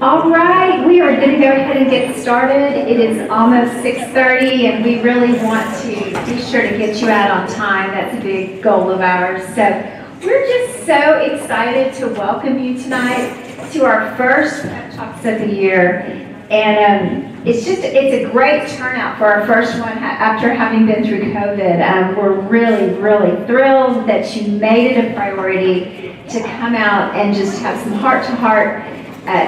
All right, we are going to go ahead and get started. It is almost 6:30 and we really want to be sure to get you out on time. That's a big goal of ours. So we're just so excited to welcome you tonight to our first Pep Talks of the year. And it's a great turnout for our first one after having been through COVID. We're really, really thrilled that you made it a priority to come out and just have some heart-to-heart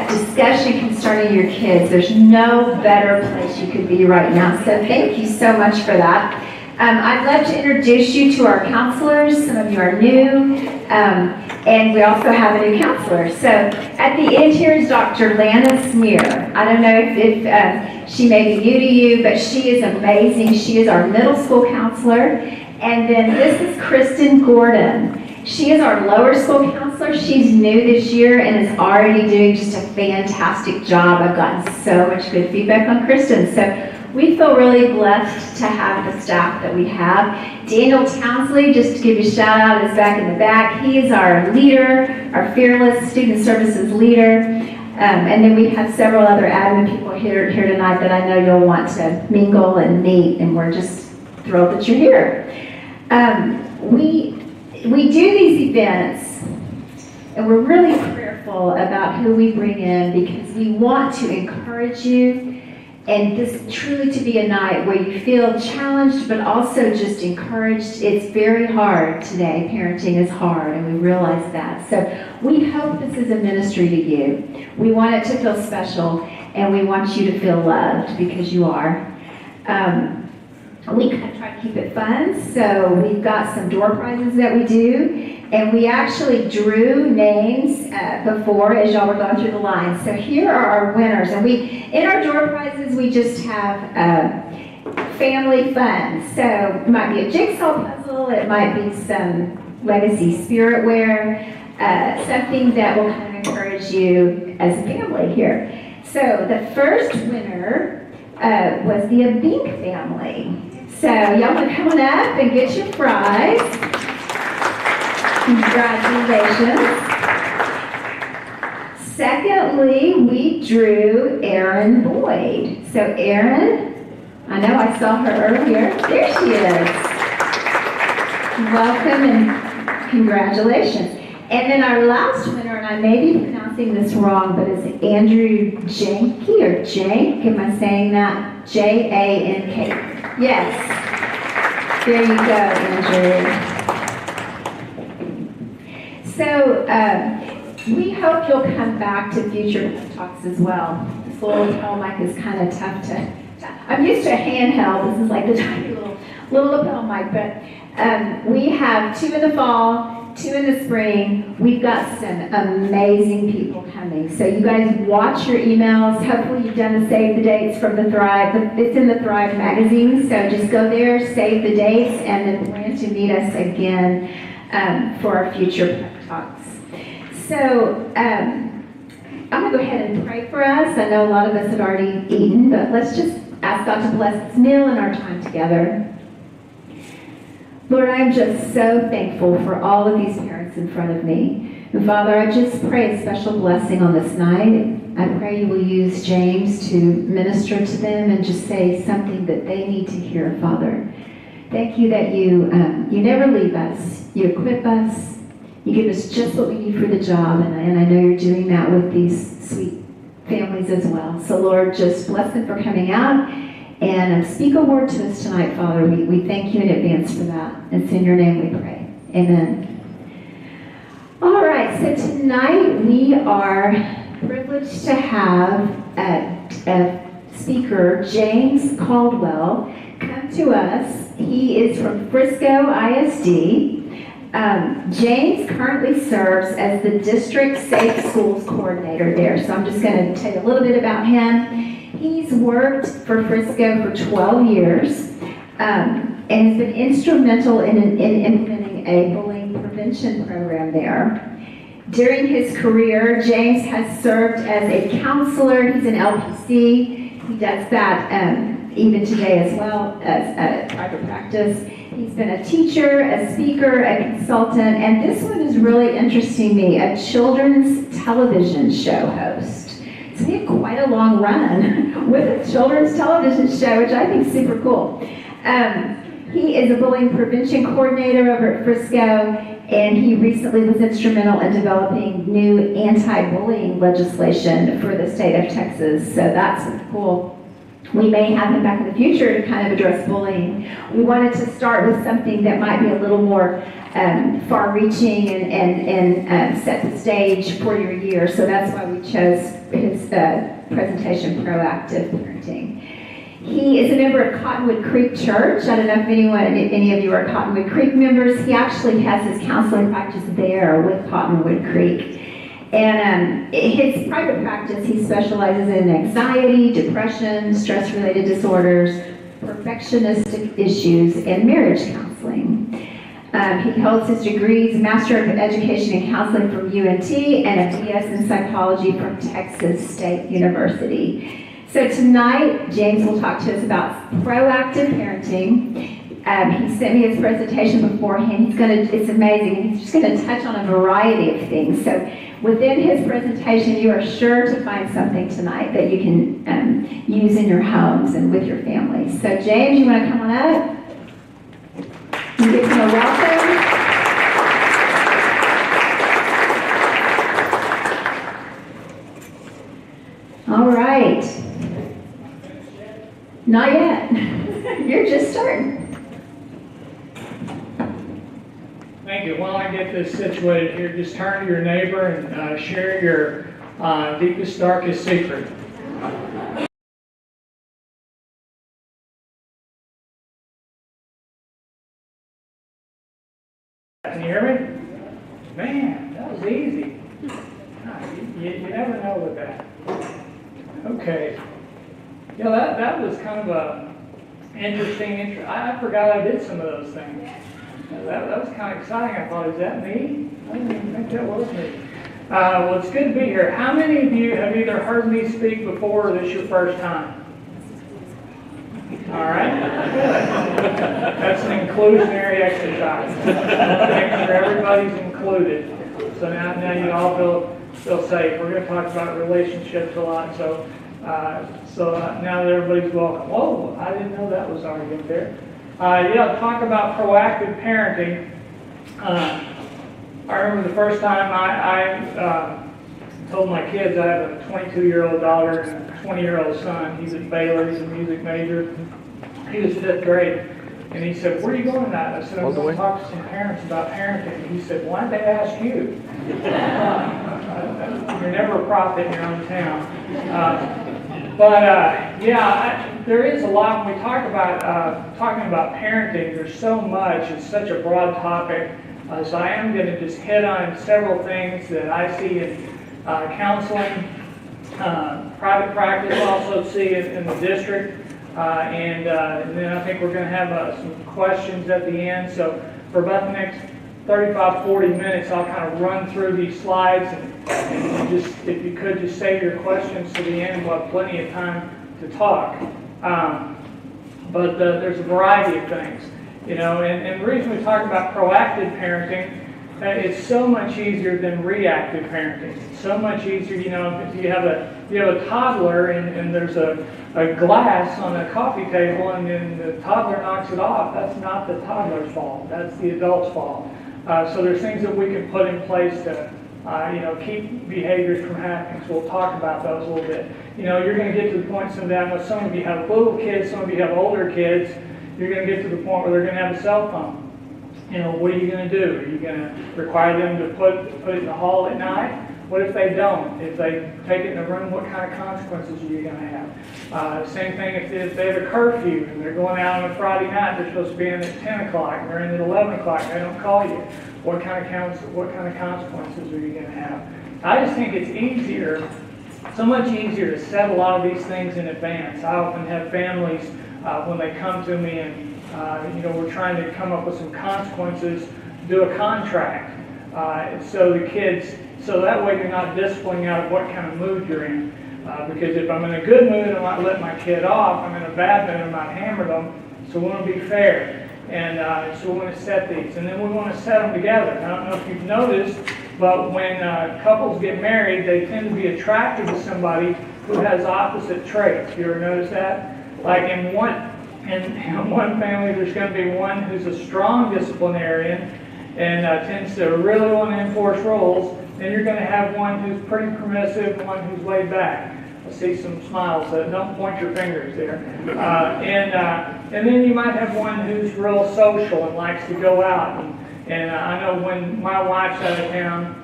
discussion concerning your kids. There's no better place you could be right now. So thank you so much for that. I'd love to introduce you to our counselors. Some of you are new, and we also have a new counselor. So at the end here is Dr. Lana Smear. I don't know if she may be new to you, but she is amazing. She is our middle school counselor. And then this is Kristin Gordon. She is our lower school counselor. She's new this year and is already doing just a fantastic job. I've gotten so much good feedback on Kristin. So we feel really blessed to have the staff that we have. Daniel Townsley, just to give you a shout out, is back in the back. He is our leader, our fearless student services leader. And then we have several other admin people here tonight that I know you'll want to mingle and meet, and we're just thrilled that you're here. We do these events, and we're really prayerful about who we bring in because we want to encourage you, and this truly to be a night where you feel challenged but also just encouraged. It's very hard today. Parenting is hard, and we realize that. So we hope this is a ministry to you. We want it to feel special, and we want you to feel loved because you are. We kind of try to keep it fun, so we've got some door prizes that we do, and we actually drew names before as y'all were going through the line. So here are our winners, and in our door prizes we just have family fun. So it might be a jigsaw puzzle, it might be some legacy spirit wear, something that will kind of encourage you as a family here. So the first winner was the Abink family. So y'all want to come on up and get your prize. Congratulations. Secondly, we drew Erin Boyd. So Erin, I know I saw her earlier. There she is. Welcome and congratulations. And then our last winner, and I may be pronouncing this wrong, but it's Andrew Janke or Jank. Am I saying that? Jank. Yes. There you go, Andrew. So we hope you'll come back to future talks as well. This little mic is kind of tough to. I'm used to a handheld. This is like the tiny little lapel mic, but we have 2 in the fall. 2 in the spring. We've got some amazing people coming. So you guys watch your emails. Hopefully you've done the save the dates from the Thrive. It's in the Thrive magazine. So just go there, save the dates, and then plan to meet us again for our future Pep Talks. So I'm going to go ahead and pray for us. I know a lot of us have already eaten, but let's just ask God to bless this meal and our time together. Lord, I'm just so thankful for all of these parents in front of me. And Father, I just pray a special blessing on this night. I pray you will use James to minister to them and just say something that they need to hear, Father. Thank you that you never leave us. You equip us. You give us just what we need for the job. And I know you're doing that with these sweet families as well. So Lord, just bless them for coming out. And speak a word to us tonight, Father. We thank you in advance for that. It's in your name we pray. Amen. All right, so tonight we are privileged to have a speaker, James Caldwell, come to us. He is from Frisco ISD. James currently serves as the District Safe Schools Coordinator there. So I'm just going to tell you a little bit about him. He's worked for Frisco for 12 years and has been instrumental in implementing a bullying prevention program there. During his career, James has served as a counselor. He's an LPC. He does that even today as well as private practice. He's been a teacher, a speaker, a consultant, and this one is really interesting me, a children's television show host. So we had quite a long run with a children's television show, which I think is super cool. He is a bullying prevention coordinator over at Frisco, and he recently was instrumental in developing new anti-bullying legislation for the state of Texas. So that's cool. We may have him back in the future to kind of address bullying. We wanted to start with something that might be a little more far-reaching and set the stage for your year. So that's why we chose his presentation, Proactive Parenting. He is a member of Cottonwood Creek Church. I don't know if any of you are Cottonwood Creek members. He actually has his counseling practice there with Cottonwood Creek. And his private practice, he specializes in anxiety, depression, stress-related disorders, perfectionistic issues, and marriage counseling. He holds his degrees, Master of Education in Counseling from UNT and a BS in Psychology from Texas State University. So tonight, James will talk to us about proactive parenting. He sent me his presentation beforehand. It's amazing. He's just going to touch on a variety of things. So within his presentation, you are sure to find something tonight that you can use in your homes and with your families. So James, you want to come on up? You give him a welcome. All right. Not yet. You're just starting. Thank you. While I get this situated here, just turn to your neighbor and share your deepest, darkest secret. Can you hear me? Man, that was easy. You never know with that. Okay. Yeah, that was kind of a interesting. I forgot I did some of those things. That was kind of exciting. I thought, is that me? I didn't even think that was me. Well, it's good to be here. How many of you have either heard me speak before or this is your first time? All right. Good. That's an inclusionary exercise. Make sure everybody's included. So now you all feel safe. We're going to talk about relationships a lot. So now that everybody's welcome. Whoa, I didn't know that was already up there. Talk about proactive parenting. I remember the first time I told my kids, I have a 22-year-old daughter and a 20-year-old son. He's at Baylor, he's a music major. He was 5th grade. And he said, "Where are you going tonight?" I said, "I'm going to talk to some parents about parenting." And he said, "Why'd they ask you?" You're never a prophet in your own town. There is a lot when we talk about talking about parenting. There's so much. It's such a broad topic. So I am going to just hit on several things that I see in counseling, private practice, also see it in the district. And then I think we're going to have some questions at the end. So for about the next 35, 40 minutes, I'll kind of run through these slides and just, if you could, just save your questions to the end. We'll have plenty of time to talk. But there's a variety of things, and the reason we talk about proactive parenting, it's so much easier than reactive parenting. It's so much easier, if you have a toddler and there's a glass on a coffee table and then the toddler knocks it off. That's not the toddler's fault. That's the adult's fault. So there's things that we can put in place to keep behaviors from happening. So we'll talk about those a little bit. You're going to get to the point someday, some of you have little kids, some of you have older kids, you're going to get to the point where they're going to have a cell phone. What are you going to do? Are you going to require them to put it in the hall at night? What if they don't? If they take it in the room, what kind of consequences are you going to have? Same thing if they have a curfew and they're going out on a Friday night, they're supposed to be in at 10 o'clock and they're in at 11 o'clock and they don't call you. What kind of consequences are you going to have? I just think it's easier, so much easier to set a lot of these things in advance. I often have families when they come to me and we're trying to come up with some consequences, do a contract. So that way you're not disciplining out of what kind of mood you're in. Because if I'm in a good mood, I might let my kid off. I'm in a bad mood, I might hammer them. So we want to be fair. And so we want to set these. And then we want to set them together. I don't know if you've noticed, but when couples get married, they tend to be attracted to somebody who has opposite traits. You ever notice that? Like in one family, there's going to be one who's a strong disciplinarian and tends to really want to enforce rules. Then you're going to have one who's pretty permissive and one who's laid back. I see some smiles, so don't point your fingers there. And then you might have one who's real social and likes to go out. And I know when my wife's out of town,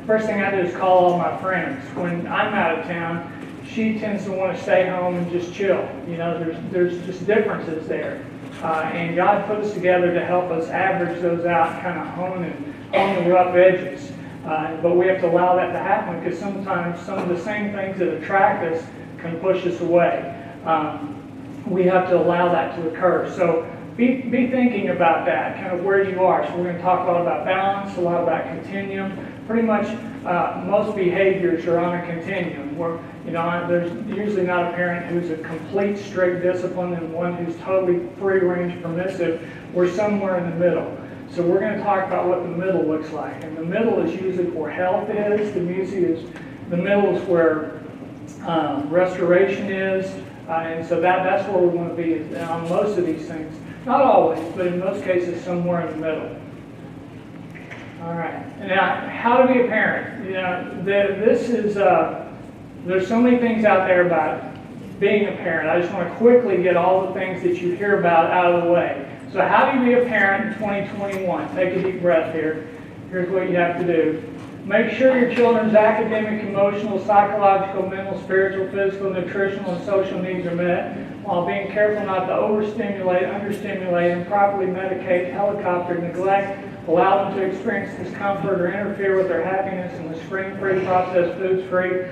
first thing I do is call all my friends. When I'm out of town, she tends to want to stay home and just chill. There's just differences there. And God put us together to help us average those out, kind of hone the rough edges. But we have to allow that to happen because sometimes some of the same things that attract us can push us away. We have to allow that to occur. So be thinking about that, kind of where you are. So we're going to talk a lot about balance, a lot about continuum. Pretty much most behaviors are on a continuum. Where, there's usually not a parent who's a complete strict discipline and one who's totally free-range permissive. We're somewhere in the middle. So we're going to talk about what the middle looks like. And the middle is usually where health is. The middle is where restoration is. And so that's where we want to be on most of these things. Not always, but in most cases, somewhere in the middle. All right. Now, how to be a parent? There's so many things out there about being a parent. I just want to quickly get all the things that you hear about out of the way. So how do you be a parent in 2021? Take a deep breath here. Here's what you have to do. Make sure your children's academic, emotional, psychological, mental, spiritual, physical, nutritional, and social needs are met, while being careful not to overstimulate, understimulate, and improperly medicate, helicopter, neglect, allow them to experience discomfort or interfere with their happiness in the screen-free, processed foods-free,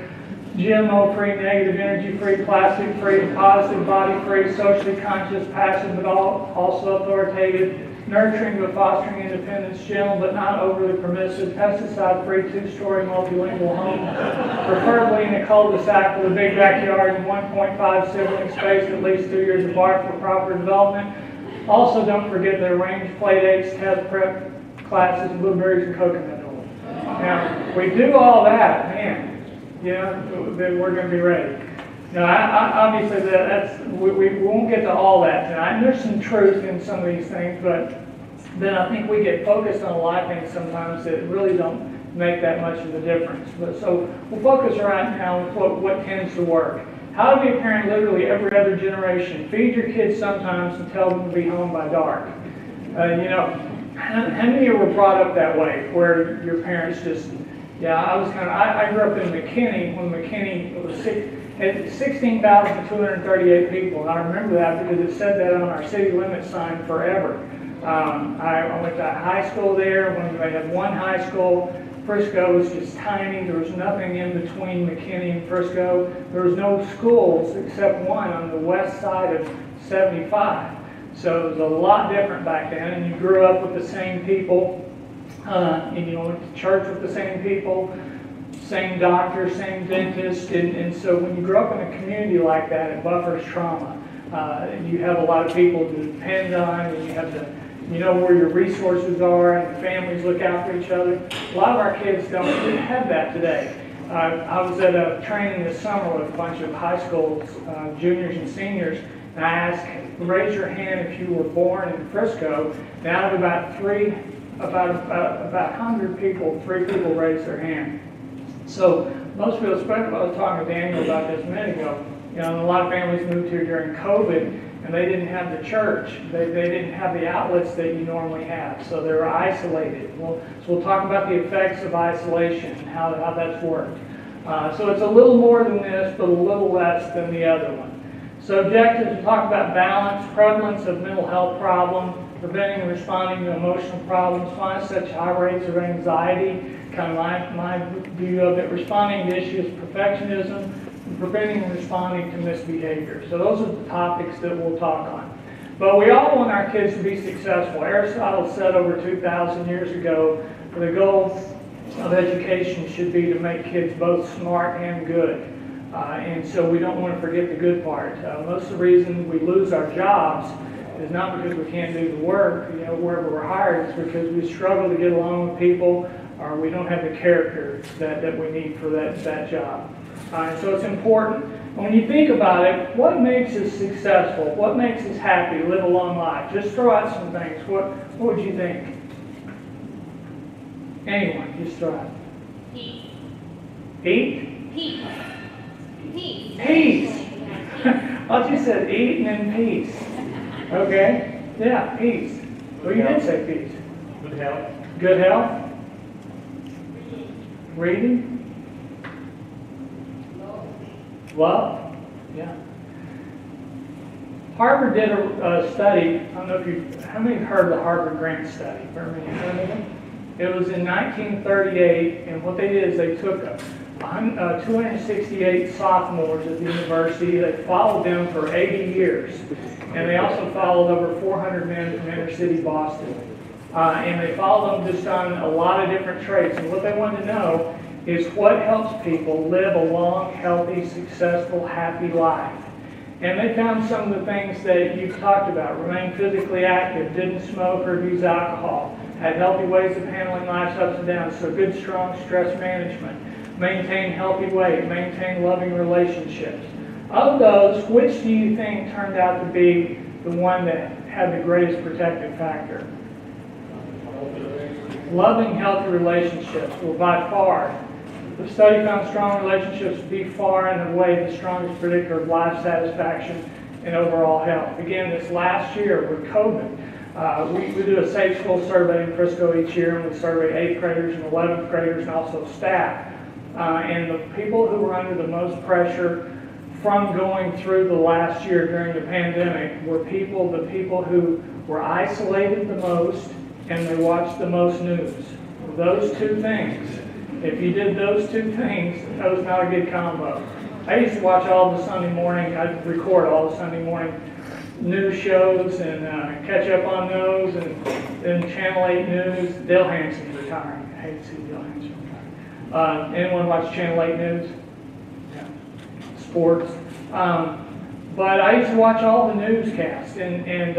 GMO-free, negative energy-free, plastic-free, positive body-free, socially conscious, passive but also authoritative, nurturing but fostering independence, gentle but not overly permissive, pesticide-free, two-story multilingual home, preferably in a cul-de-sac with a big backyard and 1.5 sibling space, at least 2 years apart for proper development. Also, don't forget their range play dates, test prep classes, blueberries and coconut oil. Now, we do all that, man. Then we're going to be ready. Now, obviously, we won't get to all that tonight. There's some truth in some of these things, but then I think we get focused on a lot of things sometimes that really don't make that much of a difference. But so we'll focus right now on what tends to work. How to be a parent literally every other generation. Feed your kids sometimes and tell them to be home by dark. How many of you were brought up that way, where your parents just... I grew up in McKinney when McKinney was 16,238 people, and I remember that because it said that on our city limit sign forever. I went to high school there when they had one high school. Frisco was just tiny. There was nothing in between McKinney and Frisco. There was no schools except one on the west side of 75. So it was a lot different back then, and you grew up with the same people. And you went to church with the same people, same doctor, same dentist, and so when you grow up in a community like that, it buffers trauma. You have a lot of people to depend on, and you know where your resources are, and the families look out for each other. A lot of our kids don't have that today. I was at a training this summer with a bunch of high schools, juniors and seniors, and I asked, raise your hand if you were born in Frisco. And out of about 100 people, 3 people raised their hand. So most people, especially I was talking to Daniel about this a minute ago, a lot of families moved here during COVID, and they didn't have the church. They didn't have the outlets that you normally have, so they were isolated. So we'll talk about the effects of isolation and how that's worked. So it's a little more than this, but a little less than the other one. So objectives, we talk about balance, prevalence of mental health problems, preventing and responding to emotional problems, why such high rates of anxiety, kind of my view of it, responding to issues, perfectionism, and preventing and responding to misbehavior. So those are the topics that we'll talk on. But we all want our kids to be successful. Aristotle said over 2,000 years ago, the goal of education should be to make kids both smart and good. And so we don't want to forget the good part. Most of the reason we lose our jobs is not because we can't do the work, wherever we're hired. It's because we struggle to get along with people, or we don't have the character that we need for that job. And so it's important. When you think about it, what makes us successful? What makes us happy, live a long life? Just throw out some things. What would you think? Anyone, just throw out. Peace. Eat? Peace. Peace. Peace. I just said eat and then peace. Okay? Yeah, peace. Well, you did say peace. Good health. Good health? Reading? Love? Yeah. Harvard did a study. I don't know if how many have heard of the Harvard Grant Study? Very many heard of it? It was in 1938, and what they did is they took 268 sophomores at the university. They followed them for 80 years, and they also followed over 400 men from inner city Boston. And they followed them just on a lot of different traits. And what they wanted to know is what helps people live a long, healthy, successful, happy life. And they found some of the things that you've talked about. Remain physically active, didn't smoke or abuse alcohol, had healthy ways of handling life's ups and downs, so good, strong stress management, maintain healthy weight, maintain loving relationships. Of those, which do you think turned out to be the one that had the greatest protective factor? Loving, healthy relationships were by far. The study found strong relationships to be far and away the strongest predictor of life satisfaction and overall health. Again, this last year with COVID, we do a Safe School survey in Frisco each year, and we survey 8th graders and 11th graders and also staff. And the people who were under the most pressure from going through the last year during the pandemic were the people who were isolated the most and they watched the most news. Those two things. If you did those two things, that was not a good combo. I used to watch all the Sunday morning, I'd record all the Sunday morning news shows and catch up on those, and then Channel 8 News. Dale Hanson's retiring. I hate to see Dale Hanson retire. Anyone watch Channel 8 News? Yeah. Sports. But I used to watch all the newscasts, and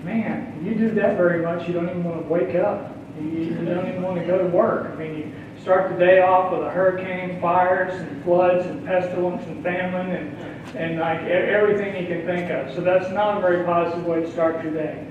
man, you do that very much, you don't even want to wake up. You don't even want to go to work. I mean, you start the day off with a hurricane, fires, and floods, and pestilence, and famine, and like everything you can think of. So that's not a very positive way to start your day.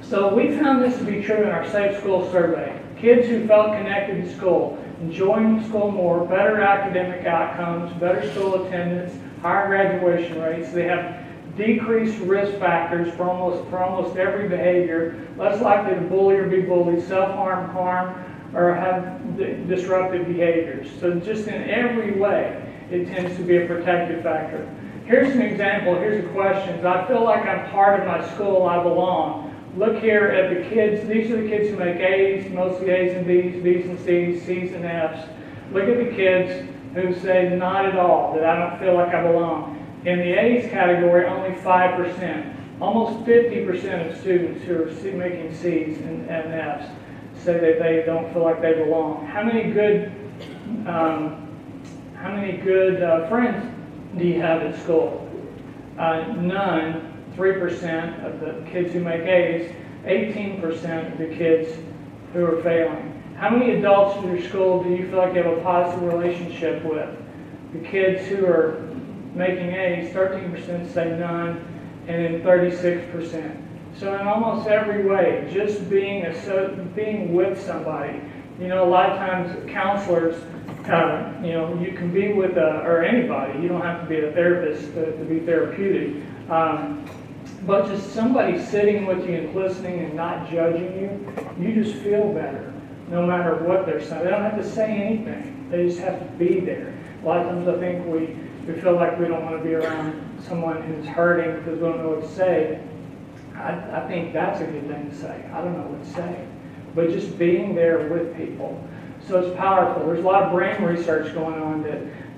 So we found this to be true in our Safe School survey. Kids who felt connected to school, enjoying school more, better academic outcomes, better school attendance, higher graduation rates. They have decreased risk factors for almost every behavior, less likely to bully or be bullied, self-harm, harm, or have disruptive behaviors. So just in every way, it tends to be a protective factor. Here's an example. Here's the questions. I feel like I'm part of my school. I belong. Look here at the kids. These are the kids who make A's, mostly A's and B's, B's and C's, C's and F's. Look at the kids who say not at all, that I don't feel like I belong. In the A's category, only 5%. Almost 50% of students who are making C's and F's say that they don't feel like they belong. How many good friends do you have at school? None. 3% of the kids who make A's. 18% of the kids who are failing. How many adults in your school do you feel like you have a positive relationship with? The kids who are making A's, 13% say none, and then 36%. So in almost every way, just being with somebody. You know, a lot of times counselors, you can be with or anybody. You don't have to be a therapist to be therapeutic. But just somebody sitting with you and listening and not judging you, you just feel better, no matter what they're saying. They don't have to say anything. They just have to be there. A lot of times I think we feel like we don't want to be around someone who's hurting because we don't know what to say. I think that's a good thing to say. I don't know what to say. But just being there with people. So it's powerful. There's a lot of brain research going on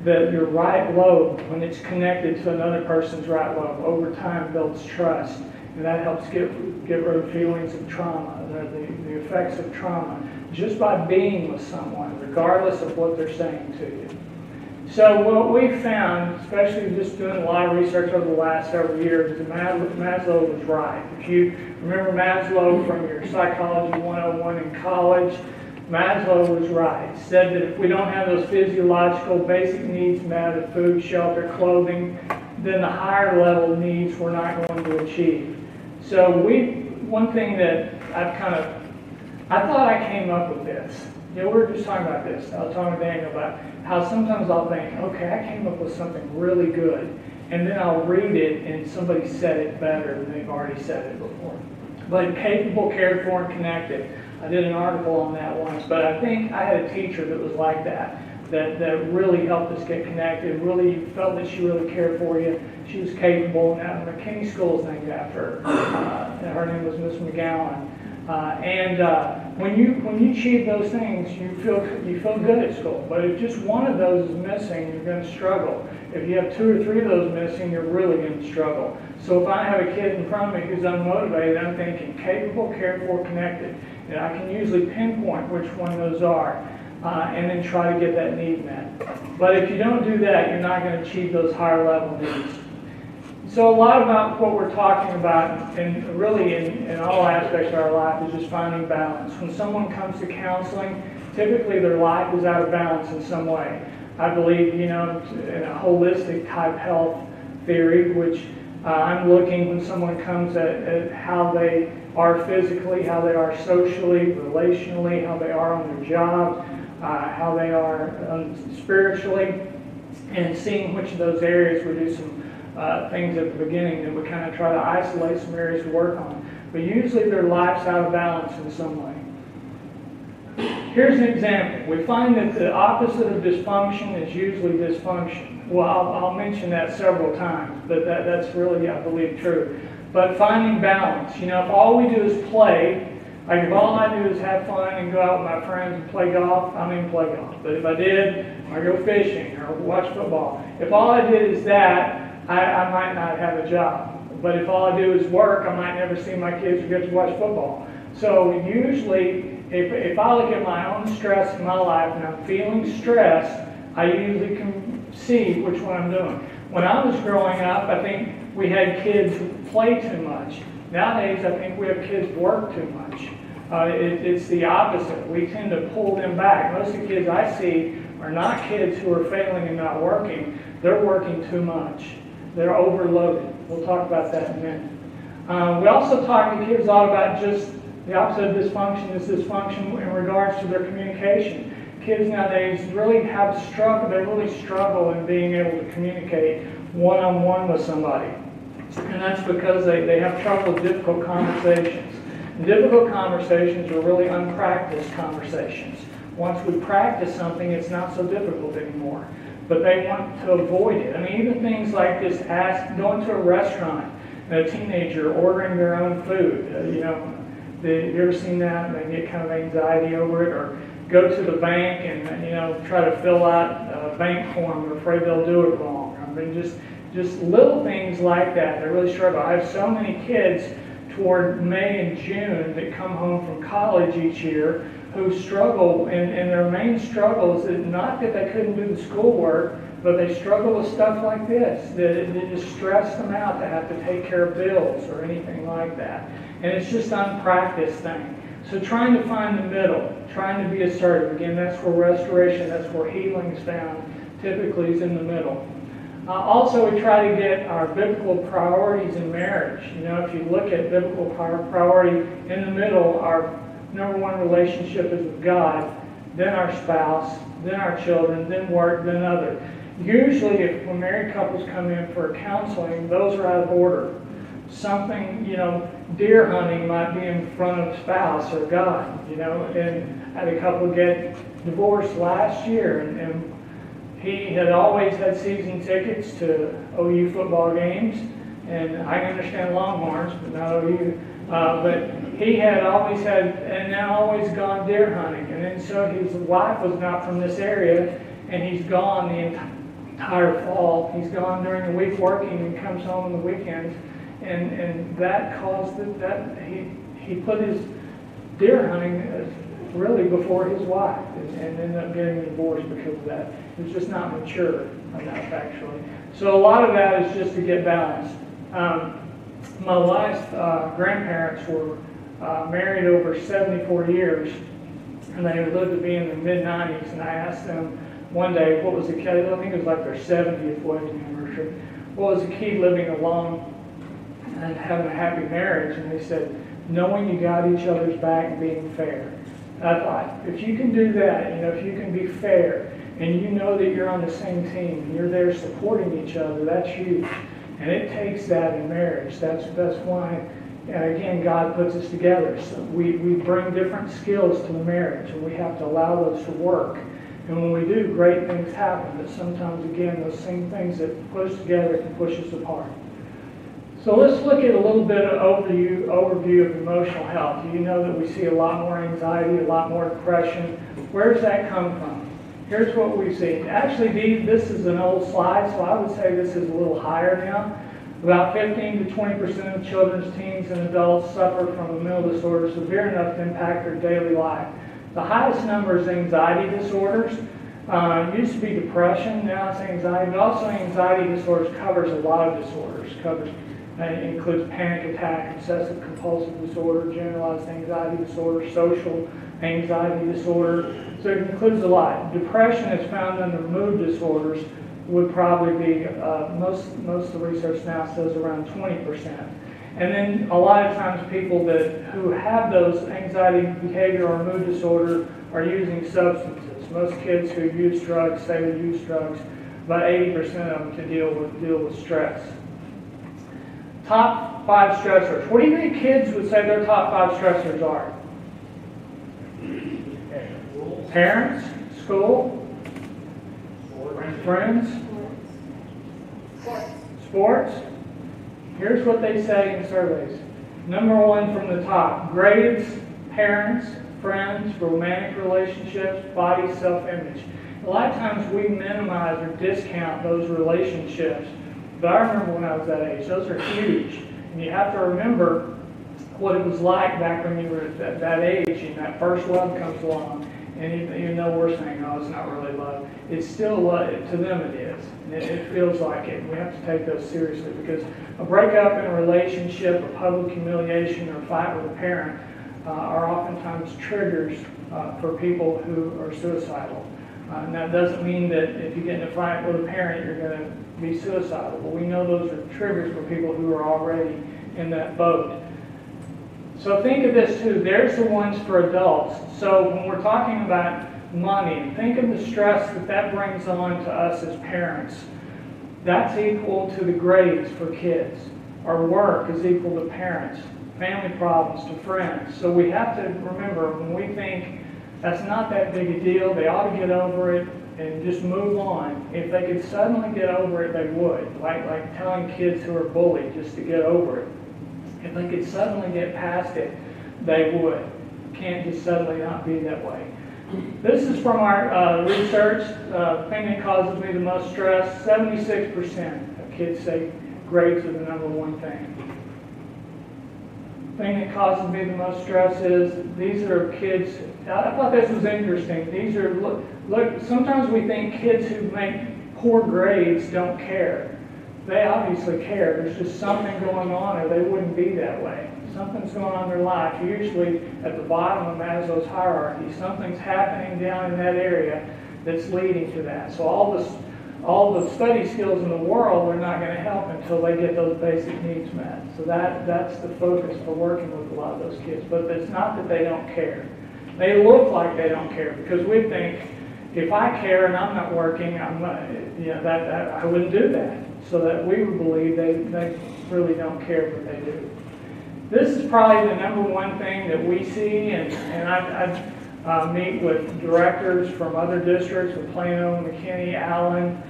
that your right lobe, when it's connected to another person's right lobe, over time builds trust. And that helps get rid of feelings of trauma, the effects of trauma, just by being with someone, regardless of what they're saying to you. So what we found, especially just doing a lot of research over the last several years, is that Maslow was right. If you remember Maslow from your Psychology 101 in college, Maslow was right. Said that if we don't have those physiological basic needs met of food, shelter, clothing, then the higher level needs we're not going to achieve. So one thing that I thought I came up with this. We were just talking about this. I was talking to Daniel about how sometimes I'll think, okay, I came up with something really good, and then I'll read it and somebody said it better than they've already said it before. But capable, cared for, and connected. I did an article on that once, but I think I had a teacher that was like that really helped us get connected, really felt that she really cared for you. She was capable, and McKinney School is named after her. And her name was Miss McGowan. When you achieve those things, you feel good at school. But if just one of those is missing, you're going to struggle. If you have 2 or 3 of those missing, you're really going to struggle. So if I have a kid in front of me who's unmotivated, I'm thinking capable, cared for, connected. And I can usually pinpoint which one of those are, and then try to get that need met. But if you don't do that, you're not going to achieve those higher level needs. So a lot about what we're talking about, and really in all aspects of our life, is just finding balance. When someone comes to counseling, typically their life is out of balance in some way. I believe, in a holistic type health theory, which I'm looking when someone comes at how they are physically, how they are socially, relationally, how they are on their job, how they are spiritually, and seeing which of those areas we do some things at the beginning that we kind of try to isolate some areas to work on. But usually their life's out of balance in some way. Here's an example. We find that the opposite of dysfunction is usually dysfunction. Well, I'll mention that several times, but that's really, I believe, true. But finding balance. If all we do is play, like if all I do is have fun and go out with my friends and play golf, play golf. But if I did, or go fishing, or watch football, if all I did is that, I might not have a job. But if all I do is work, I might never see my kids or get to watch football. So usually, if I look at my own stress in my life and I'm feeling stressed, I usually can see which one I'm doing. When I was growing up, I think we had kids who play too much. Nowadays, I think we have kids work too much. It's the opposite. We tend to pull them back. Most of the kids I see are not kids who are failing and not working. They're working too much. They're overloaded. We'll talk about that in a minute. We also talk to kids a lot about just the opposite of dysfunction is dysfunction in regards to their communication. Kids nowadays really they really struggle in being able to communicate one-on-one with somebody. And that's because they have trouble with difficult conversations. And difficult conversations are really unpracticed conversations. Once we practice something, it's not so difficult anymore. But they want to avoid it. Even things like just going to a restaurant, and a teenager ordering their own food. You ever seen that? They get kind of anxiety over it, or go to the bank and try to fill out a bank form. They're afraid they'll do it wrong. Just little things like that. They really struggle. I have so many kids toward May and June that come home from college each year who struggle, and their main struggle is not that they couldn't do the schoolwork, but they struggle with stuff like this, that it just stress them out to have to take care of bills or anything like that. And it's just unpracticed thing. So trying to find the middle, trying to be assertive. Again, that's where restoration, that's where healing is found, typically is in the middle. Also, we try to get our biblical priorities in marriage. If you look at biblical priority, in the middle, our number one relationship is with God, then our spouse, then our children, then work, then other. Usually, when married couples come in for counseling, those are out of order. Something, deer hunting might be in front of spouse or God, and I had a couple get divorced last year, and he had always had season tickets to OU football games, and I can understand Longhorns, but not OU. But he had always had, and now always gone deer hunting, and then so his wife was not from this area, and he's gone the entire fall. He's gone during the week working and comes home on the weekends, and that caused that he put his deer hunting really before his wife, and ended up getting divorced because of that. It was just not mature enough, actually. So a lot of that is just to get balance. My wife's grandparents were married over 74 years, and they lived to be in their mid-90s, and I asked them one day, what was the key, I think it was like their 70th wedding anniversary, what was the key living alone and having a happy marriage? And they said, knowing you got each other's back and being fair. And I thought, if you can do that, if you can be fair, and you know that you're on the same team, and you're there supporting each other, that's huge. And it takes that in marriage. That's why, again, God puts us together. So we bring different skills to the marriage, and we have to allow those to work. And when we do, great things happen. But sometimes, again, those same things that push us together can push us apart. So let's look at a little bit of overview of emotional health. You know that we see a lot more anxiety, a lot more depression. Where does that come from? Here's what we see. Actually, this is an old slide, so I would say this is a little higher now. About 15 to 20% of children, teens, and adults suffer from a mental disorder severe enough to impact their daily life. The highest number is anxiety disorders. It used to be depression, now it's anxiety, but also anxiety disorders covers a lot of disorders. It includes panic attack, obsessive compulsive disorder, generalized anxiety disorder, social anxiety disorder. So it includes a lot. Depression is found under mood disorders, would probably be, most of the research now says around 20%. And then a lot of times people who have those anxiety behavior or mood disorder are using substances. Most kids who use drugs say they use drugs, about 80% of them to deal with stress. Top 5 stressors. What do you think kids would say their top 5 stressors are? Parents, school, friends, sports. Here's what they say in surveys. Number 1 from the top, grades, parents, friends, romantic relationships, body, self-image. A lot of times we minimize or discount those relationships, but I remember when I was that age, those are huge. And you have to remember what it was like back when you were at that age and that first love comes along. And even though we're saying, oh, it's not really love, it's still love. To them it is. And it feels like it. We have to take those seriously because a breakup in a relationship, a public humiliation, or a fight with a parent are oftentimes triggers for people who are suicidal. And that doesn't mean that if you get in a fight with a parent, you're going to be suicidal. But we know those are triggers for people who are already in that boat. So think of this too. There's the ones for adults. So when we're talking about money, think of the stress that brings on to us as parents. That's equal to the grades for kids. Our work is equal to parents. Family problems to friends. So we have to remember when we think that's not that big a deal, they ought to get over it and just move on. If they could suddenly get over it, they would. Like telling kids who are bullied just to get over it. If they could suddenly get past it, they would. Can't just suddenly not be that way. This is from our research. Thing that causes me the most stress, 76% of kids say grades are the number 1 thing. Thing that causes me the most stress is these are kids. I thought this was interesting. These are, look, sometimes we think kids who make poor grades don't care. They obviously care. There's just something going on or they wouldn't be that way. Something's going on in their life. Usually at the bottom of Maslow's hierarchy, something's happening down in that area that's leading to that. So all the study skills in the world are not going to help until they get those basic needs met. So that's the focus for working with a lot of those kids. But it's not that they don't care. They look like they don't care because we think if I care and I'm not working, I wouldn't do that. So that we would believe they really don't care, but they do. This is probably the number 1 thing that we see, and I meet with directors from other districts, with Plano, McKinney, Allen,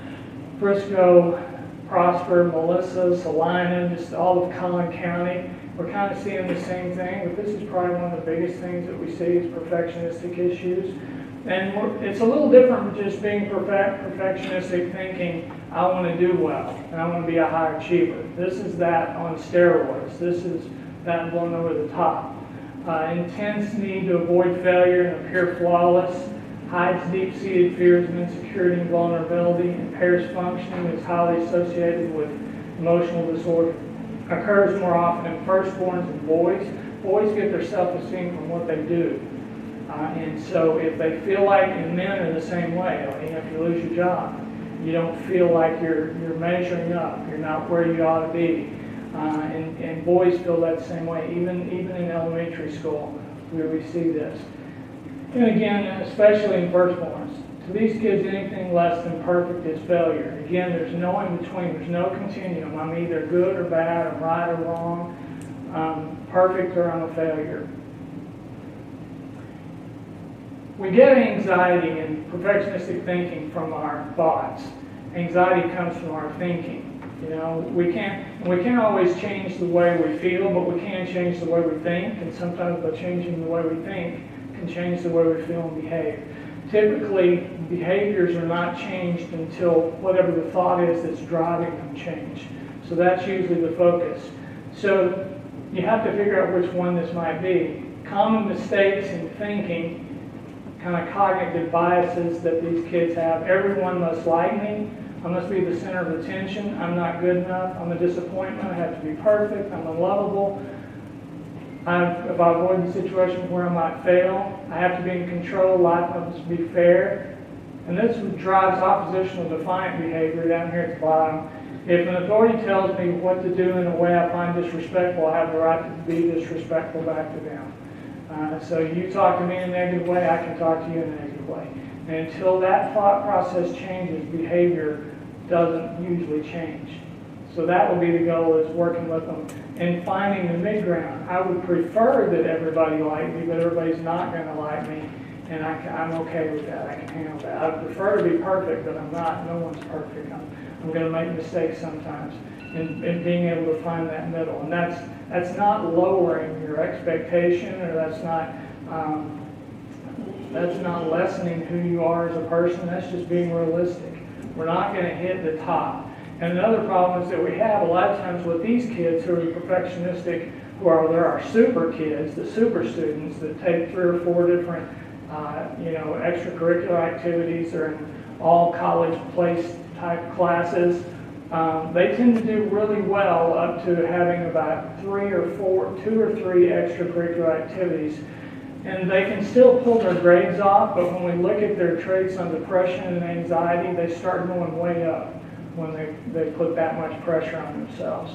Frisco, Prosper, Melissa, Salina, just all of Collin County. We're kind of seeing the same thing, but this is probably one of the biggest things that we see is perfectionistic issues. And it's a little different from just being perfectionistic thinking, I want to do well, and I want to be a high achiever. This is that on steroids. This is that blown over the top. Intense need to avoid failure and appear flawless, hides deep-seated fears of insecurity and vulnerability, impairs functioning, is highly associated with emotional disorder, occurs more often in firstborns and boys. Boys get their self-esteem from what they do. And so if they feel like, and men are the same way, like, if you lose your job, you don't feel like you're measuring up, you're not where you ought to be. And boys feel that same way, even in elementary school, where we see this. And again, especially in firstborns, to these kids, anything less than perfect is failure. Again, there's no in between, there's no continuum. I'm either good or bad, I'm right or wrong, perfect or I'm a failure. We get anxiety and perfectionistic thinking from our thoughts. Anxiety comes from our thinking. You know, we can't always change the way we feel, but we can change the way we think, and sometimes by changing the way we think can change the way we feel and behave. Typically, behaviors are not changed until whatever the thought is that's driving them change. So that's usually the focus. So you have to figure out which one this might be. Common mistakes in thinking, kind of cognitive biases that these kids have. Everyone must like me. I must be the center of attention. I'm not good enough. I'm a disappointment. I have to be perfect. I'm unlovable. If I avoid the situation where I might fail, I have to be in control. Life must be fair. And this drives oppositional defiant behavior down here at the bottom. If an authority tells me what to do in a way I find disrespectful, I have the right to be disrespectful back to them. So you talk to me in a negative way, I can talk to you in a negative way. And until that thought process changes, behavior doesn't usually change. So that will be the goal, is working with them and finding the mid-ground. I would prefer that everybody like me, but everybody's not going to like me, and I'm okay with that. I can handle that. I would prefer to be perfect, but I'm not. No one's perfect. I'm going to make mistakes sometimes, and being able to find that middle. And that's not lowering your expectation, or that's not lessening who you are as a person. That's just being realistic. We're not going to hit the top. And another problem is that we have a lot of times with these kids who are perfectionistic, there are super kids, the super students that take 3 or 4 different extracurricular activities, or in all college place type classes. They tend to do really well up to having about 2 or 3 extracurricular activities. And they can still pull their grades off, but when we look at their traits on depression and anxiety, they start going way up when they put that much pressure on themselves.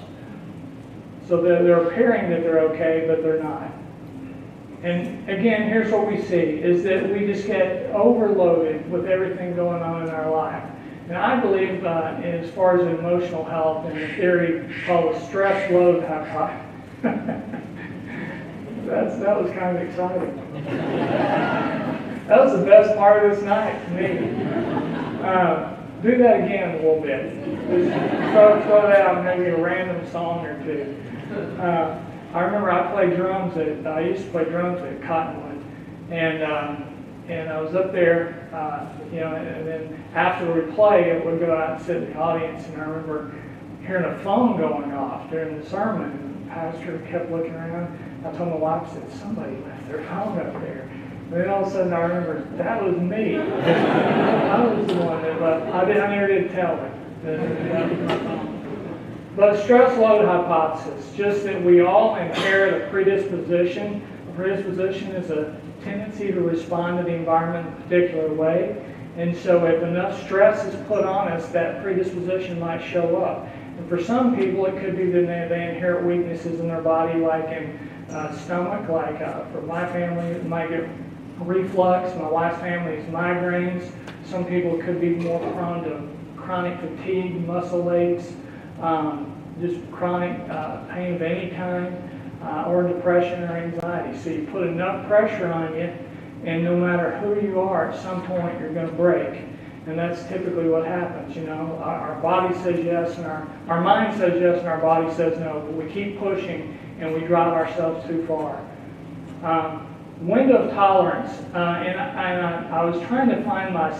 So they're appearing that they're okay, but they're not. And again, here's what we see, is that we just get overloaded with everything going on in our life. And I believe, as far as emotional health, in the theory called the stress load hypothesis. That was kind of exciting. That was the best part of this night to me. Do that again a little bit. Just throw that out, maybe a random song or two. I remember I used to play drums at Cottonwood, and I was up there, and then after we play, I would go out and sit in the audience, and I remember hearing a phone going off during the sermon, and the pastor kept looking around. I told my wife, I said, somebody left their phone up there. And then all of a sudden I remember, that was me. I was the one that left. I never did tell her that was my phone. But stress load hypothesis, just that we all inherit a predisposition. A predisposition is a tendency to respond to the environment in a particular way. And so if enough stress is put on us, that predisposition might show up. And for some people, it could be that they inherit weaknesses in their body, like in stomach, like for my family, it might get reflux. My wife's family is migraines. Some people could be more prone to chronic fatigue, muscle aches, just chronic pain of any kind, or depression or anxiety. So you put enough pressure on you, and no matter who you are, at some point you're going to break. And that's typically what happens. Our body says yes, and our mind says yes, and our body says no. But we keep pushing, and we drive ourselves too far. Window of tolerance, and I was trying to find my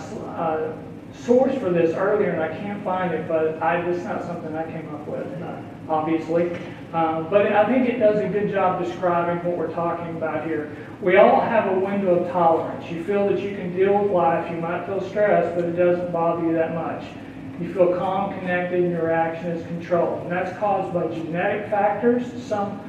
source for this earlier, and I can't find it, but it's not something I came up with, obviously. But I think it does a good job describing what we're talking about here. We all have a window of tolerance. You feel that you can deal with life. You might feel stressed, but it doesn't bother you that much. You feel calm, connected, and your reaction is controlled. And that's caused by genetic factors, some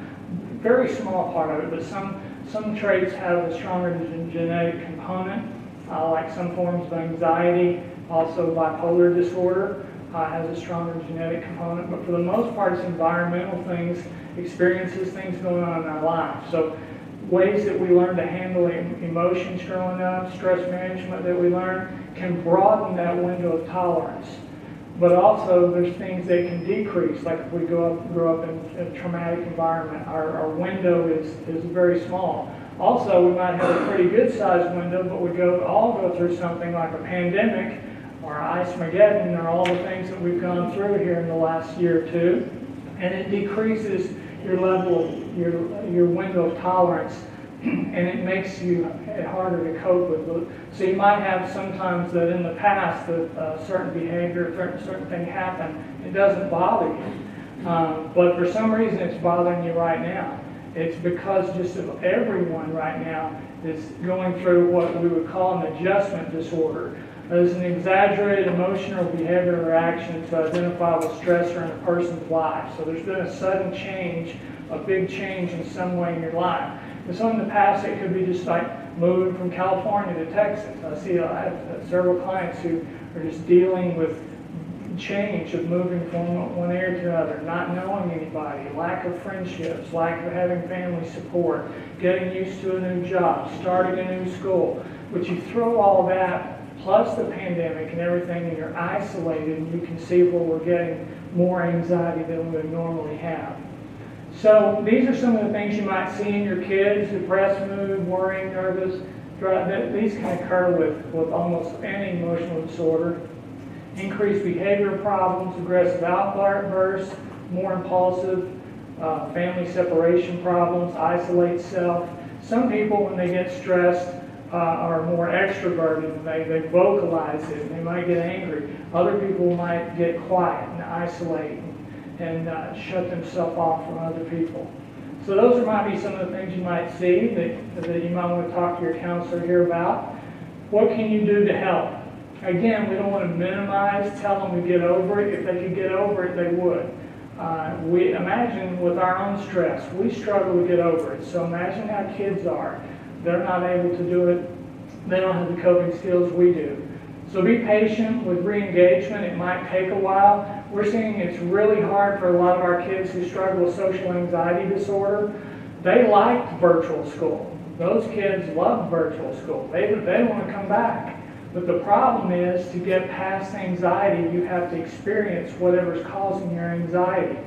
very small part of it, but some Some traits have a stronger genetic component, like some forms of anxiety, also bipolar disorder has a stronger genetic component, but for the most part it's environmental things, experiences, things going on in our lives. So ways that we learn to handle emotions growing up, stress management that we learn can broaden that window of tolerance. But also there's things that can decrease, like if we grow up in a traumatic environment, our window is very small. Also, we might have a pretty good sized window, but we all go through something like a pandemic or Ice-Mageddon or all the things that we've gone through here in the last year or two, and it decreases your level, your window of tolerance, and it makes it harder to cope with. So you might have sometimes that in the past that certain behavior, certain thing happened, it doesn't bother you, but for some reason it's bothering you right now. It's because just of everyone right now is going through what we would call an adjustment disorder. It's an exaggerated emotional behavior or action to identify with stressor in a person's life. So there's been a sudden change, a big change in some way in your life. And so in the past it could be just like moving from California to Texas. I have several clients who are just dealing with change of moving from one area to another, not knowing anybody, lack of friendships, lack of having family support, getting used to a new job, starting a new school. But you throw all that plus the pandemic and everything, and you're isolated, and you can see where we're getting more anxiety than we would normally have. So these are some of the things you might see in your kids: depressed mood, worrying, nervous. These can occur with almost any emotional disorder. Increased behavioral problems, aggressive outbursts, more impulsive, family separation problems, isolate self. Some people, when they get stressed, are more extroverted, and they vocalize it, and they might get angry. Other people might get quiet and isolate and shut themselves off from other people. So those might be some of the things you might see that you might want to talk to your counselor here about. What can you do to help? Again, we don't want to minimize, tell them to get over it. If they could get over it, they would. We imagine with our own stress, we struggle to get over it. So imagine how kids are. They're not able to do it. They don't have the coping skills we do. So be patient with re-engagement. It might take a while. We're seeing it's really hard for a lot of our kids who struggle with social anxiety disorder. They liked virtual school. Those kids love virtual school. They want to come back. But the problem is, to get past anxiety, you have to experience whatever's causing your anxiety.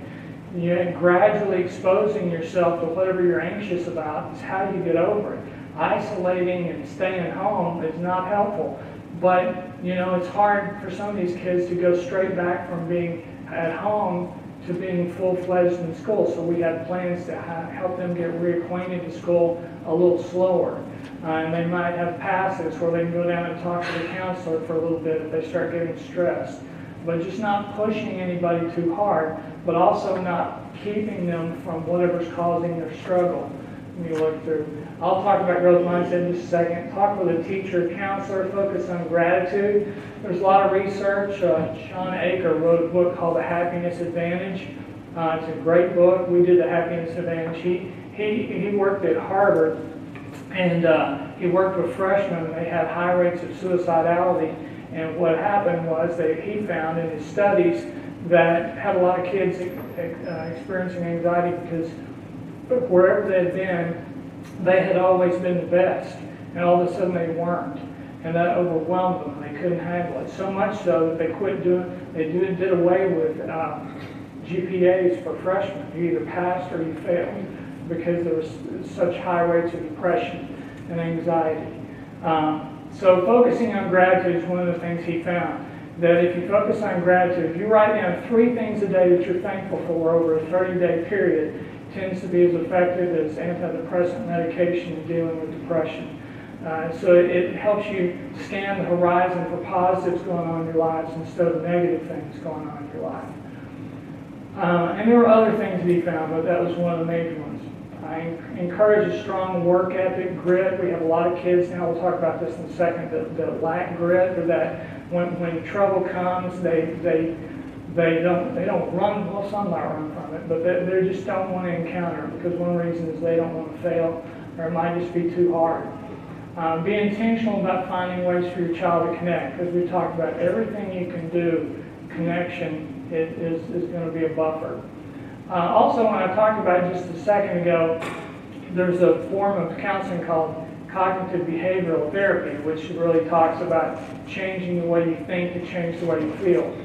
Gradually exposing yourself to whatever you're anxious about is how you get over it. Isolating and staying home is not helpful. But, it's hard for some of these kids to go straight back from being at home to being full-fledged in school. So we have plans to help them get reacquainted to school a little slower. And they might have passes where they can go down and talk to the counselor for a little bit if they start getting stressed. But just not pushing anybody too hard, but also not keeping them from whatever's causing their struggle. Let me look through. I'll talk about growth mindset in just a second. Talk with a teacher, counselor, focus on gratitude. There's a lot of research. Sean Aker wrote a book called The Happiness Advantage. It's a great book. We did The Happiness Advantage. He worked at Harvard, and he worked with freshmen, and they had high rates of suicidality. And what happened was that he found in his studies that had a lot of kids experiencing anxiety because wherever they had been, they had always been the best, and all of a sudden they weren't, and that overwhelmed them. They couldn't handle it, so much so that they did away with GPAs for freshmen. You either passed or you failed because there was such high rates of depression and anxiety. So focusing on gratitude is one of the things he found. That if you focus on gratitude, if you write down 3 things a day that you're thankful for over a 30-day period, tends to be as effective as antidepressant medication in dealing with depression. So it helps you scan the horizon for positives going on in your lives instead of negative things going on in your life. And there were other things that he found, but that was one of the major ones. I encourage a strong work ethic, grit. We have a lot of kids now, we'll talk about this in a second, that lack grit, or that when trouble comes, they don't run. Well, some might run from it, but they just don't want to encounter it because one reason is they don't want to fail. or it might just be too hard. Be intentional about finding ways for your child to connect, because we talked about everything you can do, connection is going to be a buffer. Also, when I talked about just a second ago, there's a form of counseling called cognitive behavioral therapy, which really talks about changing the way you think to change the way you feel.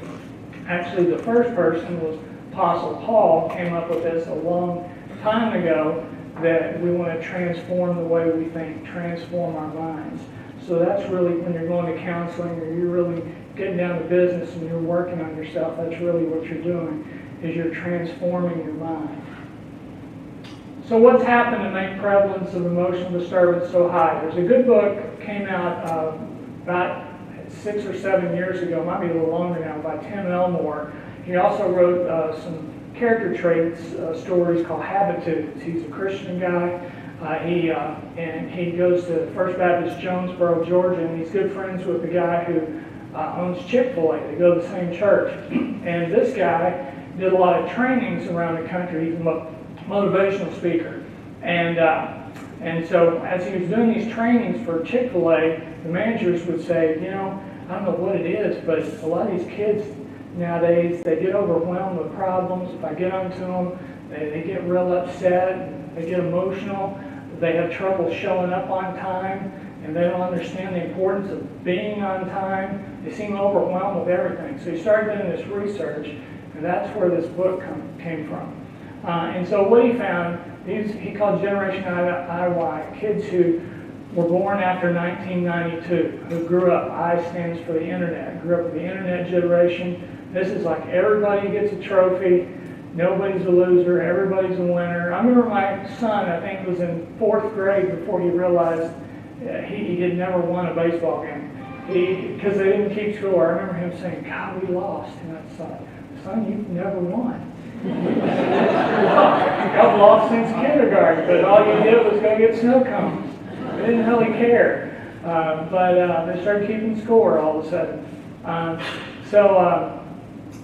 Actually, the first person was Apostle Paul, came up with this a long time ago, that we want to transform the way we think, transform our minds. So that's really, when you're going to counseling or you're really getting down to business and you're working on yourself, that's really what you're doing, is you're transforming your mind. So what's happened to make prevalence of emotional disturbance so high? There's a good book, came out about 6 or 7 years ago, might be a little longer now, by Tim Elmore. He also wrote some character traits stories called Habitudes. He's a Christian guy. He goes to First Baptist Jonesboro, Georgia, and he's good friends with the guy who owns Chick-fil-A. They go to the same church. And this guy did a lot of trainings around the country. He's a motivational speaker. And so as he was doing these trainings for Chick-fil-A, the managers would say, you know, I don't know what it is, but a lot of these kids nowadays, they get overwhelmed with problems. If I get onto them, they get real upset, they get emotional, they have trouble showing up on time, and they don't understand the importance of being on time. They seem overwhelmed with everything. So he started doing this research, and that's where this book came from. And so what he found, he called Generation IY, kids who were born after 1992, who grew up. I stands for the internet, grew up with the internet generation. This is like everybody gets a trophy, nobody's a loser, everybody's a winner. I remember my son, I think, was in 4th grade before he realized he had never won a baseball game. Because they didn't keep score. I remember him saying, God, we lost. And I thought, son, you've never won. I've lost since kindergarten, but all you did was go get snow cones. They didn't really care. But they started keeping score all of a sudden.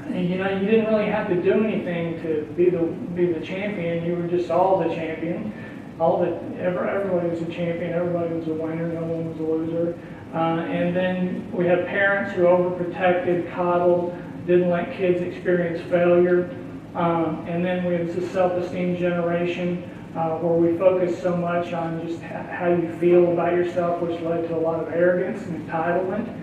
You know, you didn't really have to do anything to be the champion. You were just all the champion. Everybody was a champion. Everybody was a winner. No one was a loser. And then we had parents who overprotected, coddled, didn't let kids experience failure. And then we had the self-esteem generation, where we focused so much on just how you feel about yourself, which led to a lot of arrogance and entitlement.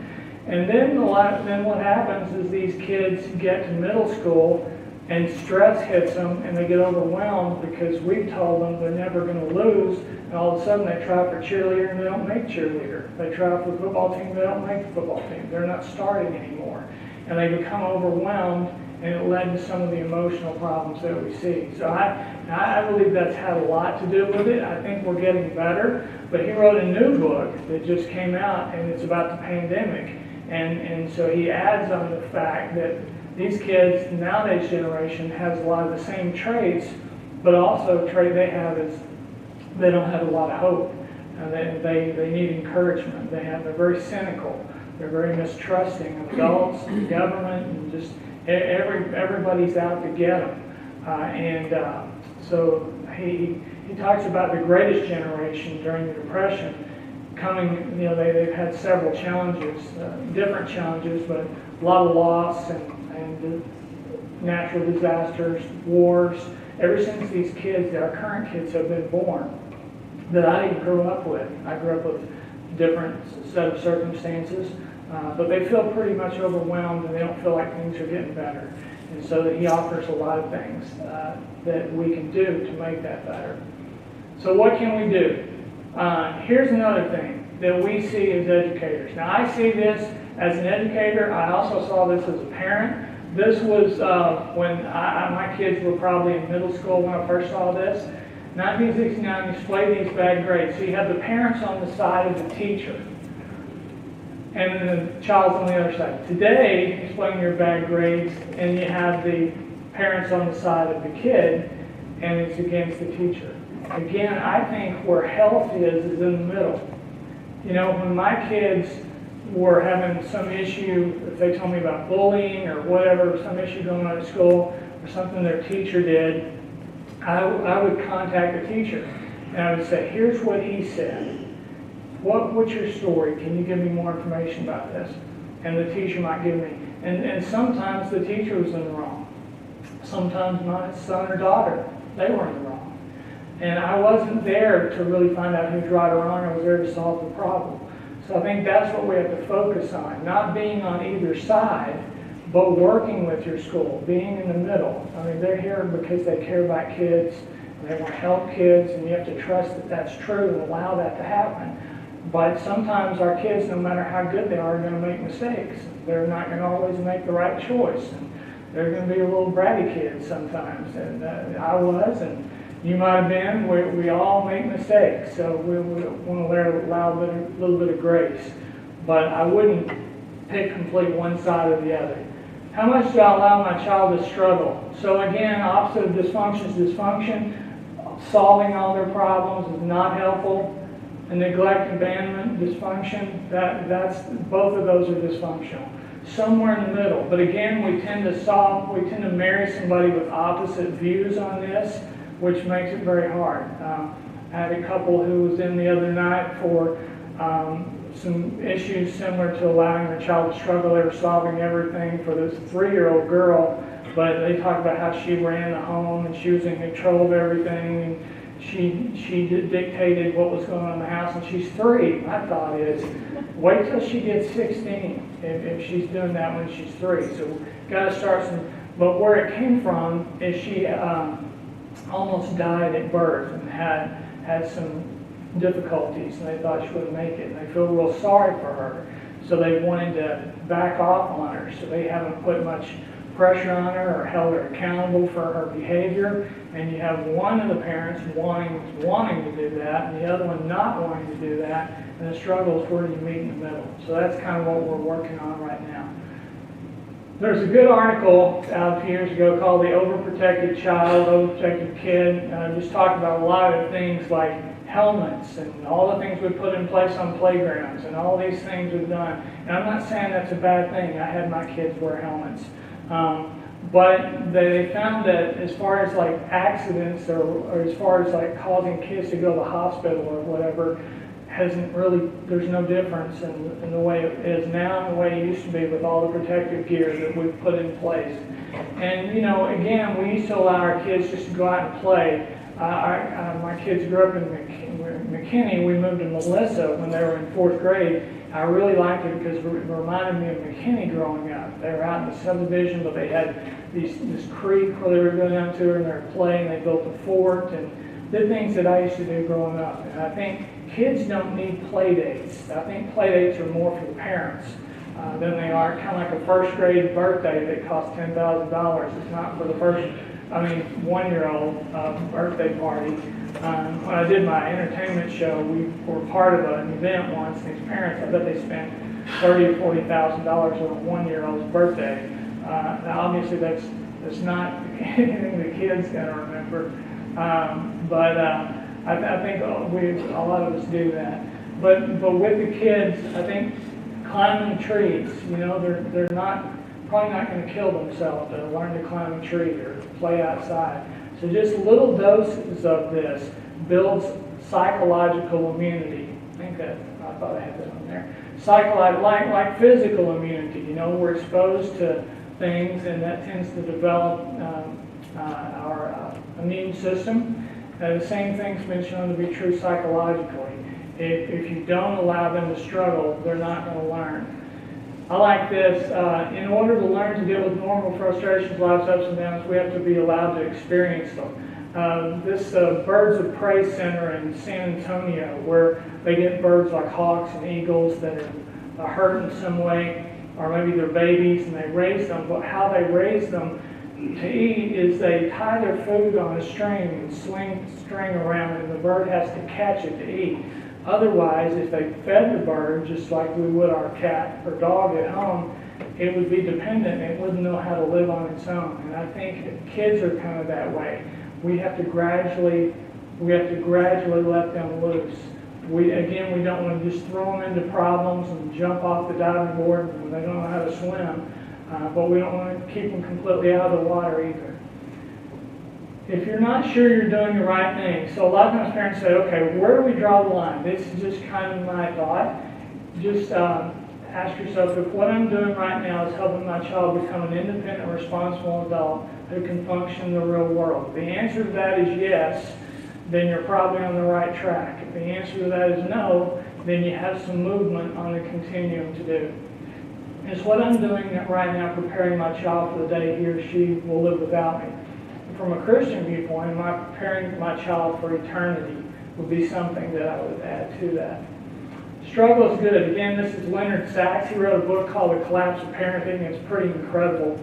And then what happens is these kids get to middle school and stress hits them and they get overwhelmed because we've told them they're never going to lose, and all of a sudden they try for cheerleader and they don't make cheerleader. They try for the football team, they don't make the football team. They're not starting anymore. And they become overwhelmed, and it led to some of the emotional problems that we see. So I believe that's had a lot to do with it. I think we're getting better. But he wrote a new book that just came out, and it's about the pandemic. And so he adds on the fact that these kids, nowadays generation, has a lot of the same traits, but also a trait they have is they don't have a lot of hope. They need encouragement. They're very cynical. They're very mistrusting of adults, and government, and just everybody's out to get them. So he talks about the greatest generation during the Depression coming, you know, they've had several challenges, different challenges, but a lot of loss and natural disasters, wars. Ever since these kids, our current kids, have been born, that I didn't grow up with. I grew up with a different set of circumstances, but they feel pretty much overwhelmed and they don't feel like things are getting better. And so that he offers a lot of things that we can do to make that better. So what can we do? Here's another thing that we see as educators. Now, I see this as an educator. I also saw this as a parent. This was when my kids were probably in middle school when I first saw this. 1969, you display these bad grades. So you have the parents on the side of the teacher, and then the child's on the other side. Today, displaying your bad grades, and you have the parents on the side of the kid, and it's against the teacher. Again, I think where health is in the middle. You know, when my kids were having some issue, if they told me about bullying or whatever, some issue going on at school, or something their teacher did, I would contact the teacher. And I would say, here's what he said. What's your story? Can you give me more information about this? And the teacher might give me. And sometimes the teacher was in the wrong. Sometimes my son or daughter, they were in the wrong. And I wasn't there to really find out who's right or wrong. I was there to solve the problem. So I think that's what we have to focus on, not being on either side, but working with your school, being in the middle. I mean, they're here because they care about kids, and they want to help kids, and you have to trust that that's true and allow that to happen. But sometimes our kids, no matter how good they are going to make mistakes. They're not going to always make the right choice. And they're going to be a little bratty kid sometimes, and I was, and you might have been. We all make mistakes, so we want to allow a little bit of grace. But I wouldn't pick complete one side or the other. How much do I allow my child to struggle? So again, opposite of dysfunction is dysfunction. Solving all their problems is not helpful. And neglect, abandonment, dysfunction, that's both of those are dysfunctional. Somewhere in the middle. But again, we tend to marry somebody with opposite views on this, which makes it very hard. I had a couple who was in the other night for some issues similar to allowing their child to struggle. They were solving everything for this 3-year-old girl, but they talked about how she ran the home and she was in control of everything, and she dictated what was going on in the house, and she's 3. My thought is, wait till she gets 16 if she's doing that when she's 3. So we've got to start some. But where it came from is she almost died at birth and had some difficulties, and they thought she wouldn't make it, and they feel real sorry for her. So they wanted to back off on her, so they haven't put much pressure on her or held her accountable for her behavior. And you have one of the parents wanting to do that, and the other one not wanting to do that, and the struggle is where you meet in the middle. So that's kind of what we're working on right now. There's a good article out a few years ago called The Overprotected Child, Overprotected Kid. Just talked about a lot of things like helmets and all the things we put in place on playgrounds and all these things we've done. And I'm not saying that's a bad thing. I had my kids wear helmets. But they found that as far as like accidents or as far as like causing kids to go to the hospital or whatever, hasn't really, there's no difference in the way it is now and the way it used to be with all the protective gear that we've put in place. And you know, again, we used to allow our kids just to go out and play. My kids grew up in McKinney. We moved to Melissa when they were in 4th grade. I really liked it because it reminded me of McKinney growing up. They were out in the subdivision, but they had this creek where they were going down to, and they were playing. They built a fort and did things that I used to do growing up. And I think kids don't need play dates. I think play dates are more for the parents than they are kind of like a 1st grade birthday that costs $10,000. It's not for the 1-year-old birthday party. When I did my entertainment show, we were part of an event once. These parents, I bet they spent $30,000 or $40,000 on a 1-year-old's birthday. Now, obviously, that's not anything the kid's going to remember, but I think a lot of us do that. But with the kids, I think climbing trees. You know, they're probably not going to kill themselves to learn to climb a tree or play outside. So just little doses of this builds psychological immunity. I thought I had that on there. Psychological, like physical immunity. You know, we're exposed to things, and that tends to develop our immune system. The same thing's been shown to be true psychologically. If you don't allow them to struggle, they're not going to learn. I like this. In order to learn to deal with normal frustrations, life's ups and downs, we have to be allowed to experience them. This Birds of Prey Center in San Antonio, where they get birds like hawks and eagles that are hurt in some way, or maybe they're babies, and they raise them. But how they raise them to eat is they tie their food on a string and sling string around it, and the bird has to catch it to eat. Otherwise, if they fed the bird just like we would our cat or dog at home, it would be dependent and it wouldn't know how to live on its own. And I think kids are kind of that way. We have to gradually let them loose. We don't want to just throw them into problems and jump off the diving board when they don't know how to swim, but we don't want to keep them completely out of the water either. if you're not sure you're doing the right thing, so a lot of times parents say, okay, where do we draw the line? This is just kind of my thought. Just ask yourself, if what I'm doing right now is helping my child become an independent, responsible adult who can function in the real world. If the answer to that is yes, then you're probably on the right track. If the answer to that is no, then you have some movement on the continuum to do. Is what I'm doing right now preparing my child for the day he or she will live without me? From a Christian viewpoint, am I preparing my child for eternity would be something that I would add to that. Struggle is good. Again, this is Leonard Sachs. He wrote a book called The Collapse of Parenting. It's a pretty incredible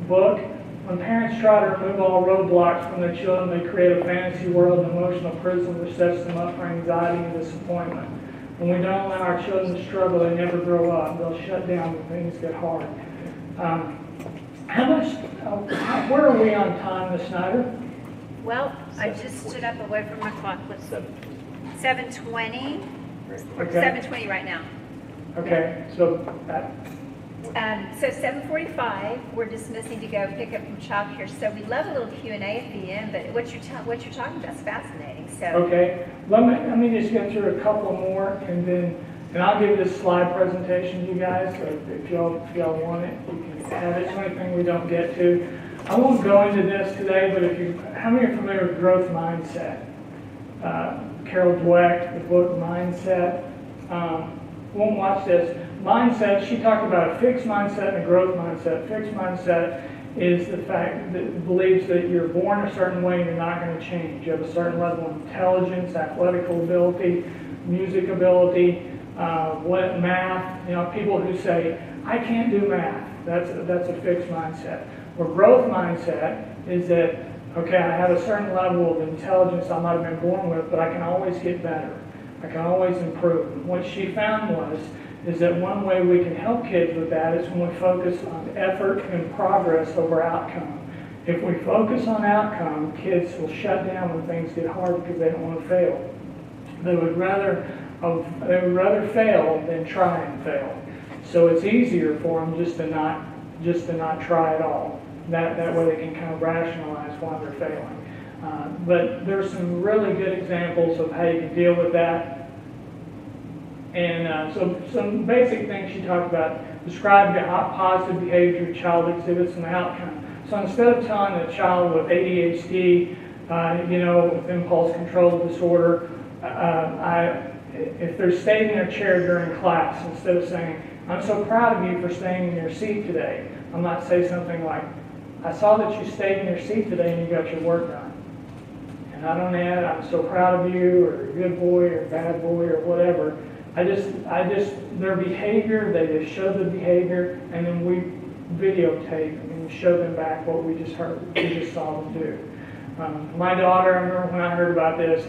book. When parents try to remove all roadblocks from their children, they create a fantasy world, an emotional prison which sets them up for anxiety and disappointment. When we don't allow our children to struggle, they never grow up. They'll shut down when things get hard. Where are we on time, Ms. Snyder? Well, I just stood up away from my clock. Let's 7:20. We're Okay. 7:20 right now. Okay, so that, So 7:45, we're dismissing to go pick up from childcare. So we love a little Q&A at the end, but what you're talking about is fascinating. So okay, let me just get through a couple more, and I'll give this slide presentation to you guys. So if y'all want it, you can have it. It's anything we don't get to. I won't go into this today, but how many are familiar with growth mindset? Carol Dweck, the book Mindset. Won't watch this. Mindset, she talked about a fixed mindset and a growth mindset. Fixed mindset is the fact that it believes that you're born a certain way and you're not going to change. You have a certain level of intelligence, athletic ability, music ability, math. People who say, I can't do math. That's a fixed mindset. Or growth mindset is that, okay, I have a certain level of intelligence I might have been born with, but I can always get better. I can always improve. And what she found is that one way we can help kids with that is when we focus on effort and progress over outcome. If we focus on outcome, kids will shut down when things get hard because they don't want to fail. They would rather fail than try and fail. So it's easier for them just to not try at all. That way they can kind of rationalize why they're failing. But there's some really good examples of how you can deal with that. And so some basic things she talked about. Describe the positive behavior a child exhibits and the outcome. So instead of telling a child with ADHD, with impulse control disorder, if they're staying in their chair during class, instead of saying, I'm so proud of you for staying in your seat today, I might say something like, I saw that you stayed in your seat today and you got your work done. And I don't add, I'm so proud of you, or good boy, or bad boy, or whatever. Their behavior, they just show the behavior, and then we videotape and show them back what we just saw them do. My daughter, I remember when I heard about this,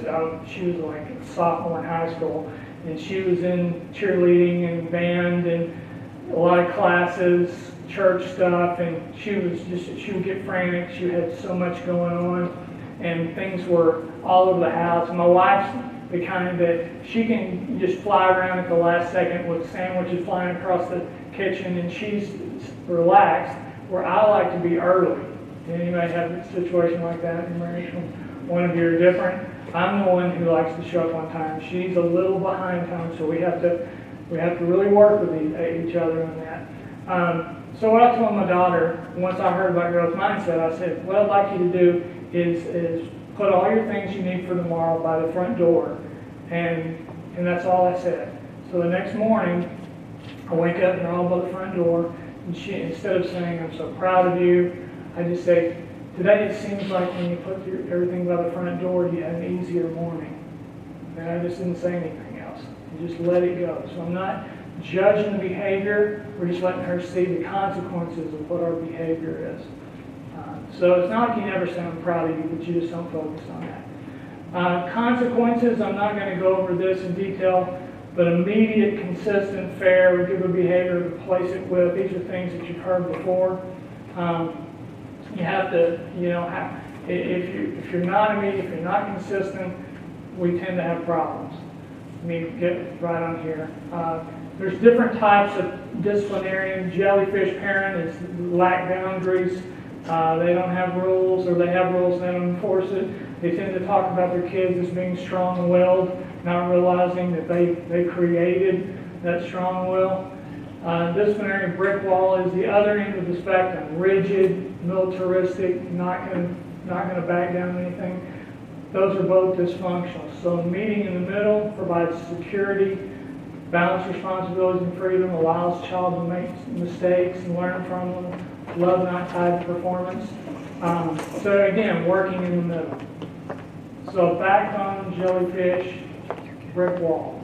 she was like a sophomore in high school, and she was in cheerleading and band and a lot of classes, church stuff, and she would get frantic. She had so much going on, and things were all over the house. My wife's the kind that she can just fly around at the last second with sandwiches flying across the kitchen, and she's relaxed, where I like to be early. Anybody have a situation like that in marriage? One of you are different. I'm the one who likes to show up on time. She's a little behind time, so we have to really work with each other on that. So what I told my daughter, once I heard about growth mindset, I said, what I'd like you to do is put all your things you need for tomorrow by the front door. And that's all I said. So the next morning, I wake up and they're all by the front door. And she, instead of saying, I'm so proud of you, I just say, today it seems like when you put everything by the front door, you have an easier morning. And I just didn't say anything else. I just let it go. So I'm not judging the behavior. We're just letting her see the consequences of what our behavior is. So it's not like you never say I'm proud of you, but you just don't focus on that. Consequences, I'm not going to go over this in detail, but immediate, consistent, fair, we give a behavior to replace it with. These are things that you've heard before. You have to, if you're not immediate, if you're not consistent, we tend to have problems. Let me get right on here. There's different types of disciplinarian. Jellyfish parent is lack boundaries. They don't have rules, or they have rules and they don't enforce it. They tend to talk about their kids as being strong-willed, not realizing that they created that strong will. Disciplinary brick wall is the other end of the spectrum, rigid, militaristic, not going to back down anything. Those are both dysfunctional. So meeting in the middle provides security, balance responsibilities and freedom, allows the child to make mistakes and learn from them. Love not tied to performance. So again, working in the middle. So backbone, jellyfish, brick wall.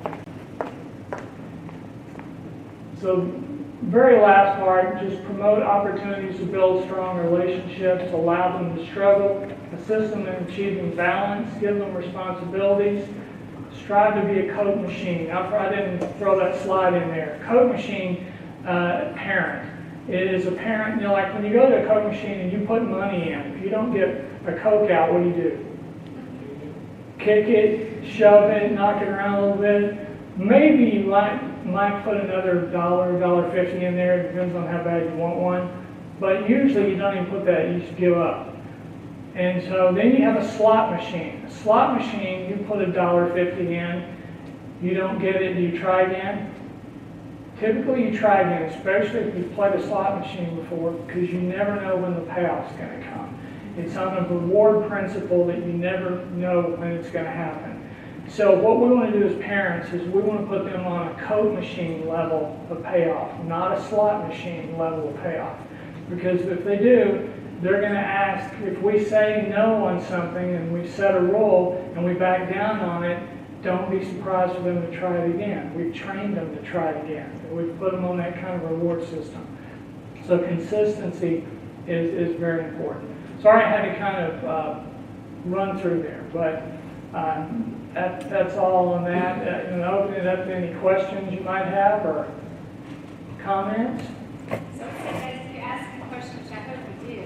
So very last part, just promote opportunities to build strong relationships, allow them to struggle, assist them in achieving balance, give them responsibilities, strive to be a Coke machine. I didn't throw that slide in there. Coke machine, parent. It is a parent, like when you go to a Coke machine and you put money in, if you don't get a Coke out, what do? Kick it, shove it, knock it around a little bit. Maybe you might put another $1.50 in there, depends on how bad you want one. But usually you don't even put that, you just give up. And so then you have a slot machine. A slot machine, you put $1.50 in, you don't get it, do you try again? Typically you try again, especially if you've played a slot machine before, because you never know when the payoff's going to come. It's on a reward principle that you never know when it's going to happen. So what we want to do as parents is we want to put them on a Coke machine level of payoff, not a slot machine level of payoff. Because if they do, they're going to ask, if we say no on something and we set a rule and we back down on it, don't be surprised for them to try it again. We've trained them to try it again. We've put them on that kind of reward system. So consistency is very important. Sorry I had to kind of run through there, but that's all on that. And open it up to any questions you might have or comments. So if you ask a question, which I hope you do,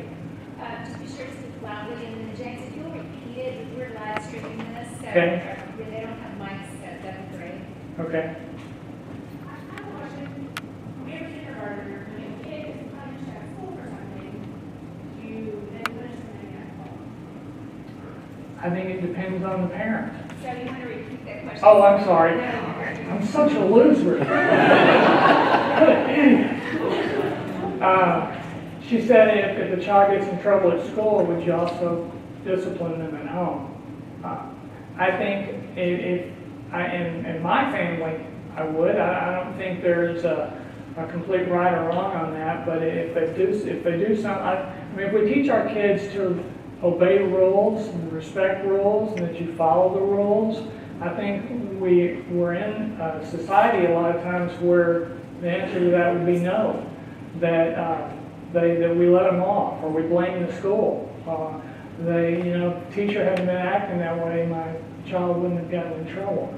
just be sure to speak loudly. And then James, if you'll repeat it, we're live streaming this, so Okay. they don't have mics set, that'd be great. Okay. I have a question. When you're a kindergartner, when a kid is punished at school for something, do you then punish them at home? I think it depends on the parent. So you want to repeat that question? Oh, I'm sorry. No, you're- I'm such a loser. She said if a child gets in trouble at school, would you also discipline them at home? I think in my family, I would. I don't think there's a complete right or wrong on that, but if they do something, I mean, if we teach our kids to obey rules and respect rules and that you follow the rules, I think we're in a society a lot of times where the answer to that would be no, that we let them off or we blame the school. Teacher hadn't been acting that way, my child wouldn't have gotten in trouble.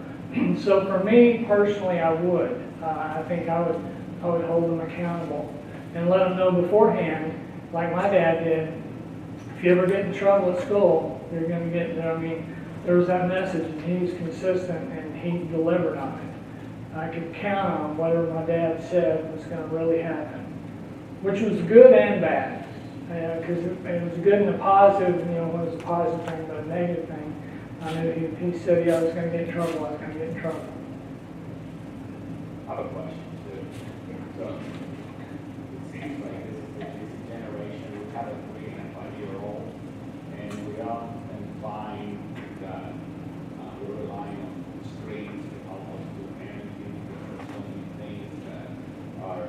So for me personally, I would. I think I would hold them accountable and let them know beforehand, like my dad did. If you ever get in trouble at school, you're going to get, there was that message, and he was consistent, and he delivered on it. I could count on whatever my dad said was going to really happen, which was good and bad, because it was good in a positive, when it was a positive thing, but a negative thing. I knew he said, I was going to get in trouble, I was going to get in trouble. I have a question, too. So, it seems like this is a generation, we have a 3 and a 5-year-old, and we often find that we're relying on screens to help us do parenting, because there's so many things that are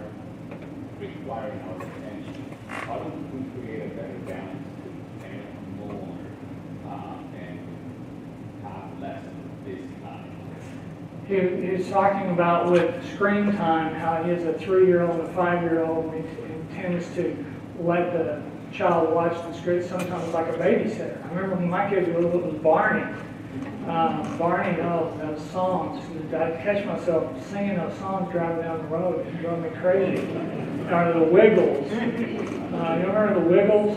requiring our attention. How do we create a better balance to parent more and have less of this time? He was talking about with screen time, how he has a 3-year-old and a 5-year-old, and he tends to let the child watch the screen, sometimes like a babysitter. I remember when my kids were little, it was Barney. Barney, those songs. I'd catch myself singing those songs driving down the road. It drove me crazy. Or the Wiggles. You remember the Wiggles?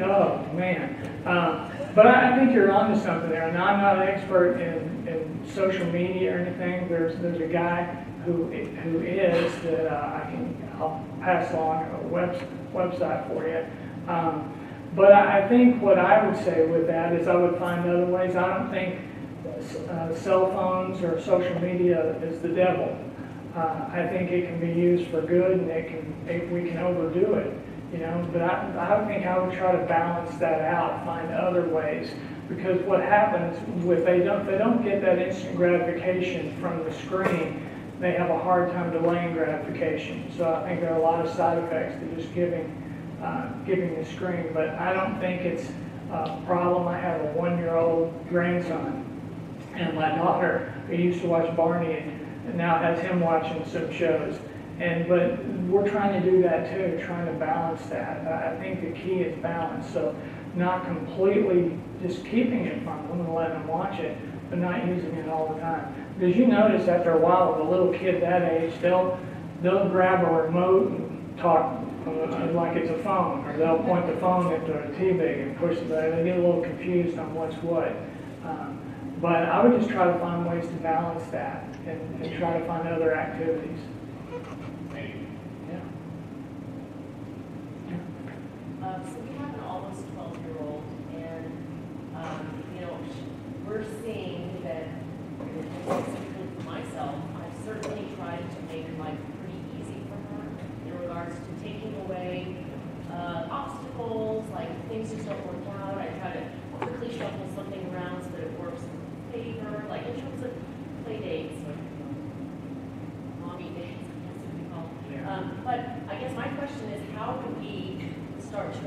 Oh, man. But I think you're onto something there, and I'm not an expert in social media or anything. There's a guy who is that I'll pass along a website for you. But I think what I would say with that is I would find other ways. I don't think cell phones or social media is the devil. I think it can be used for good, and we can overdo it, you know. But I think I would try to balance that out, find other ways, because what happens if they don't get that instant gratification from the screen, they have a hard time delaying gratification. So I think there are a lot of side effects to just giving the screen. But I don't think it's a problem. I have a 1-year-old grandson, and my daughter, who used to watch Barney, and now has him watching some shows. But we're trying to do that too, trying to balance that. I think the key is balance. So not completely just keeping it from them and letting them watch it, but not using it all the time. Because you notice after a while, with a little kid that age, they'll grab a remote and talk like it's a phone, or they'll point the phone into a TV and push it there. They get a little confused on what's what. But I would just try to find ways to balance that and try to find other activities. Yeah. So we have an almost 12-year-old, and you know, we're seeing that, specifically for myself, I've certainly tried to make life pretty easy for her in regards to taking away obstacles, like things just don't work out. I try to quickly shuffle something around so that it works in favor, like in terms of play dates or mommy dates, I guess what we call them. But I guess my question is, how do we start to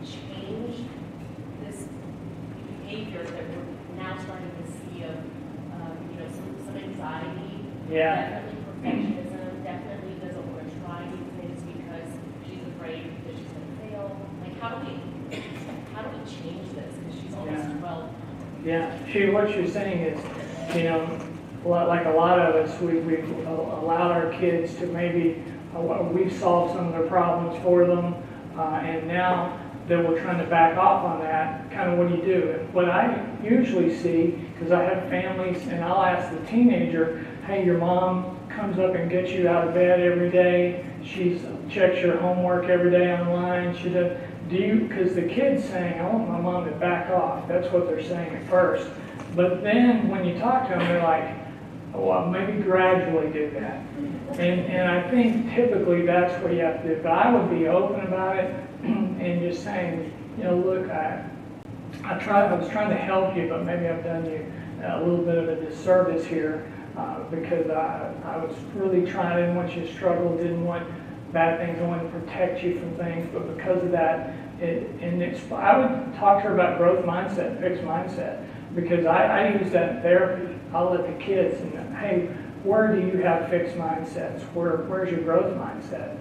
change this behavior that we're now starting to see of, you know, some anxiety, definitely perfectionism, definitely doesn't want to try new things because she's afraid that she's going to fail. Like, how do we change this? Because she's almost 12. Yeah, what you're saying is, you know, like a lot of us, we've allowed our kids to maybe, we've solved some of their problems for them, and now that we're trying to back off on that, kind of what do you do? And what I usually see, because I have families, and I'll ask the teenager, hey, your mom comes up and gets you out of bed every day, she checks your homework every day online, she does. Because the kid's saying, I want my mom to back off. That's what they're saying at first. But then when you talk to them, they're like, oh, well, maybe gradually do that. And I think typically that's what you have to do. But I would be open about it and just saying, you know, look, I was trying to help you, but maybe I've done you a little bit of a disservice here because I was really trying, I didn't want you to struggle, didn't want bad things, I wanted to protect you from things, but because of that, I would talk to her about growth mindset, fixed mindset, because I use that in therapy. I'll let the kids, and hey, where do you have fixed mindsets? Where's your growth mindset?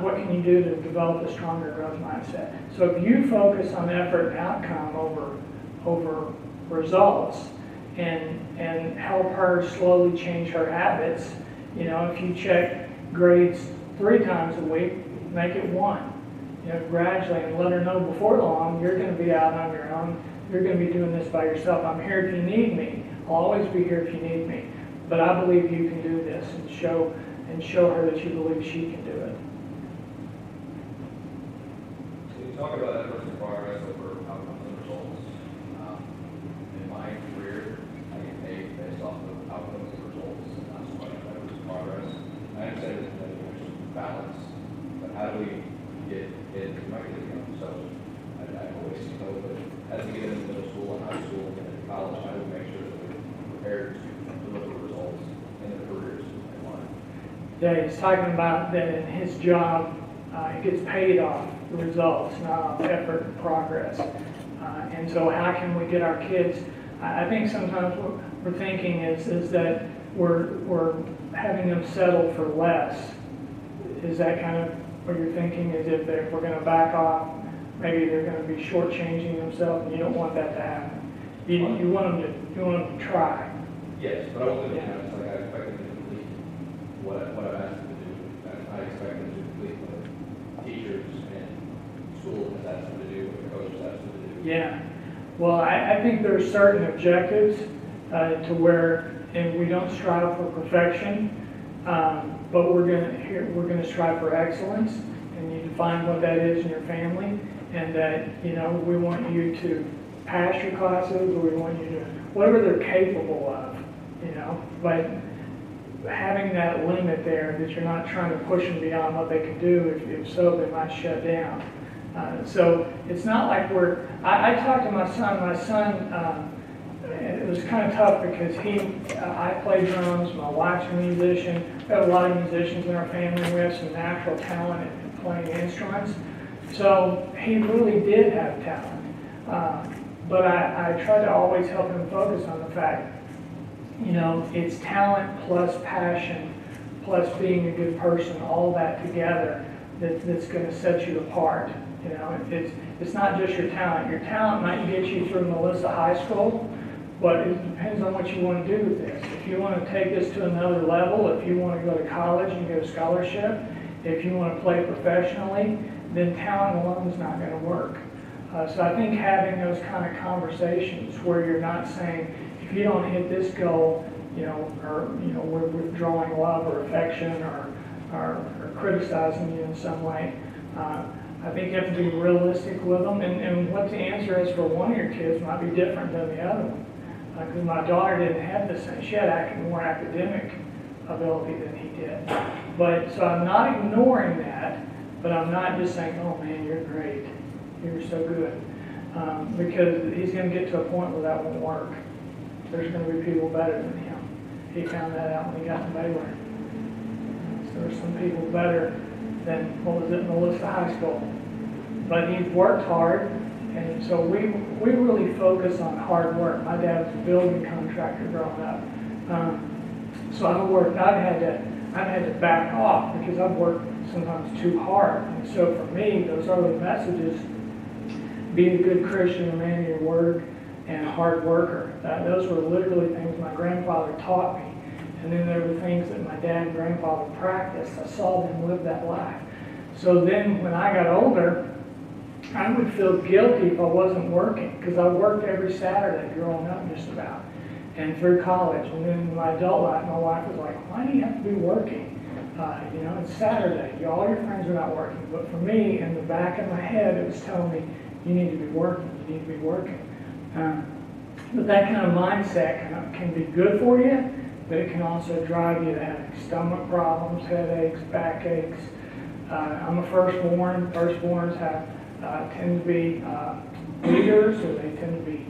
What can you do to develop a stronger growth mindset? So if you focus on effort and outcome over results, and help her slowly change her habits, you know, if you check grades 3 times a week, make it 1. You know, gradually, and let her know before long, you're going to be out on your own. You're going to be doing this by yourself. I'm here if you need me. I'll always be here if you need me. But I believe you can do this, and show her that you believe she can do it. So you talk about efforts and progress over outcomes and results. In my career, I get paid based off of outcomes and results, and not so much efforts and progress. I understand that there's balance, but how do we get it to make it become so? I always know that as we get into middle school and high school and into college, how do we make sure that we're prepared to deliver results in their careers and life? Yeah, he's talking about that in his job, he gets paid off the results, not off effort and progress. And so how can we get our kids, I think sometimes what we're thinking is that we're having them settle for less. Is that kind of what you're thinking? Is if we're going to back off, maybe they're going to be shortchanging themselves, and you don't want that to happen. You want them to try. Yes, but I want them to, it's like I expect them to complete what I've asked them to do. I expect them to complete what teachers and school has asked them to do, what the coaches asked them to do. Yeah. Well, I think there are certain objectives to where, and we don't strive for perfection, but we're gonna strive for excellence, and you define what that is in your family, and that, you know, we want you to pass your classes, or we want you to, whatever they're capable of, you know, but having that limit there, that you're not trying to push them beyond what they can do, if so, they might shut down. So it's not like I talked to my son, it was kind of tough because I play drums, my wife's a musician, we have a lot of musicians in our family, we have some natural talent in playing instruments, so he really did have talent. But I try to always help him focus on the fact, you know, it's talent plus passion, plus being a good person, all that together that's going to set you apart. You know, it's not just your talent. Your talent might get you through Melissa High School, but it depends on what you want to do with this. If you want to take this to another level, if you want to go to college and get a scholarship, if you want to play professionally, then talent alone is not going to work. So I think having those kind of conversations where you're not saying, if you don't hit this goal, you know, or, you know, we're withdrawing love or affection or criticizing you in some way. I think you have to be realistic with them, and what the answer is for one of your kids might be different than the other one. Because my daughter didn't have the same, she had more academic ability than he did. But, so I'm not ignoring that, but I'm not just saying, oh man, you're great, you're so good. Because he's going to get to a point where that won't work. There's going to be people better than him. He found that out when he got to Baylor. So there's some people better than, what was it, Melissa High School. But he's worked hard, and so we really focus on hard work. My dad was a building contractor growing up. So I've had to back off because I've worked sometimes too hard. And so for me, those early messages, be a good Christian, a man of your word, and a hard worker. Those were literally things my grandfather taught me. And then there were things that my dad and grandfather practiced. I saw them live that life. So then when I got older, I would feel guilty if I wasn't working, because I worked every Saturday growing up just about, and through college. And then in my adult life, my wife was like, why do you have to be working? You know, it's Saturday. All your friends are not working. But for me, in the back of my head, it was telling me, you need to be working. You need to be working. But that kind of mindset can be good for you, but it can also drive you to have stomach problems, headaches, backaches. I'm a firstborn. Firstborns tend to be leaders, or they tend to be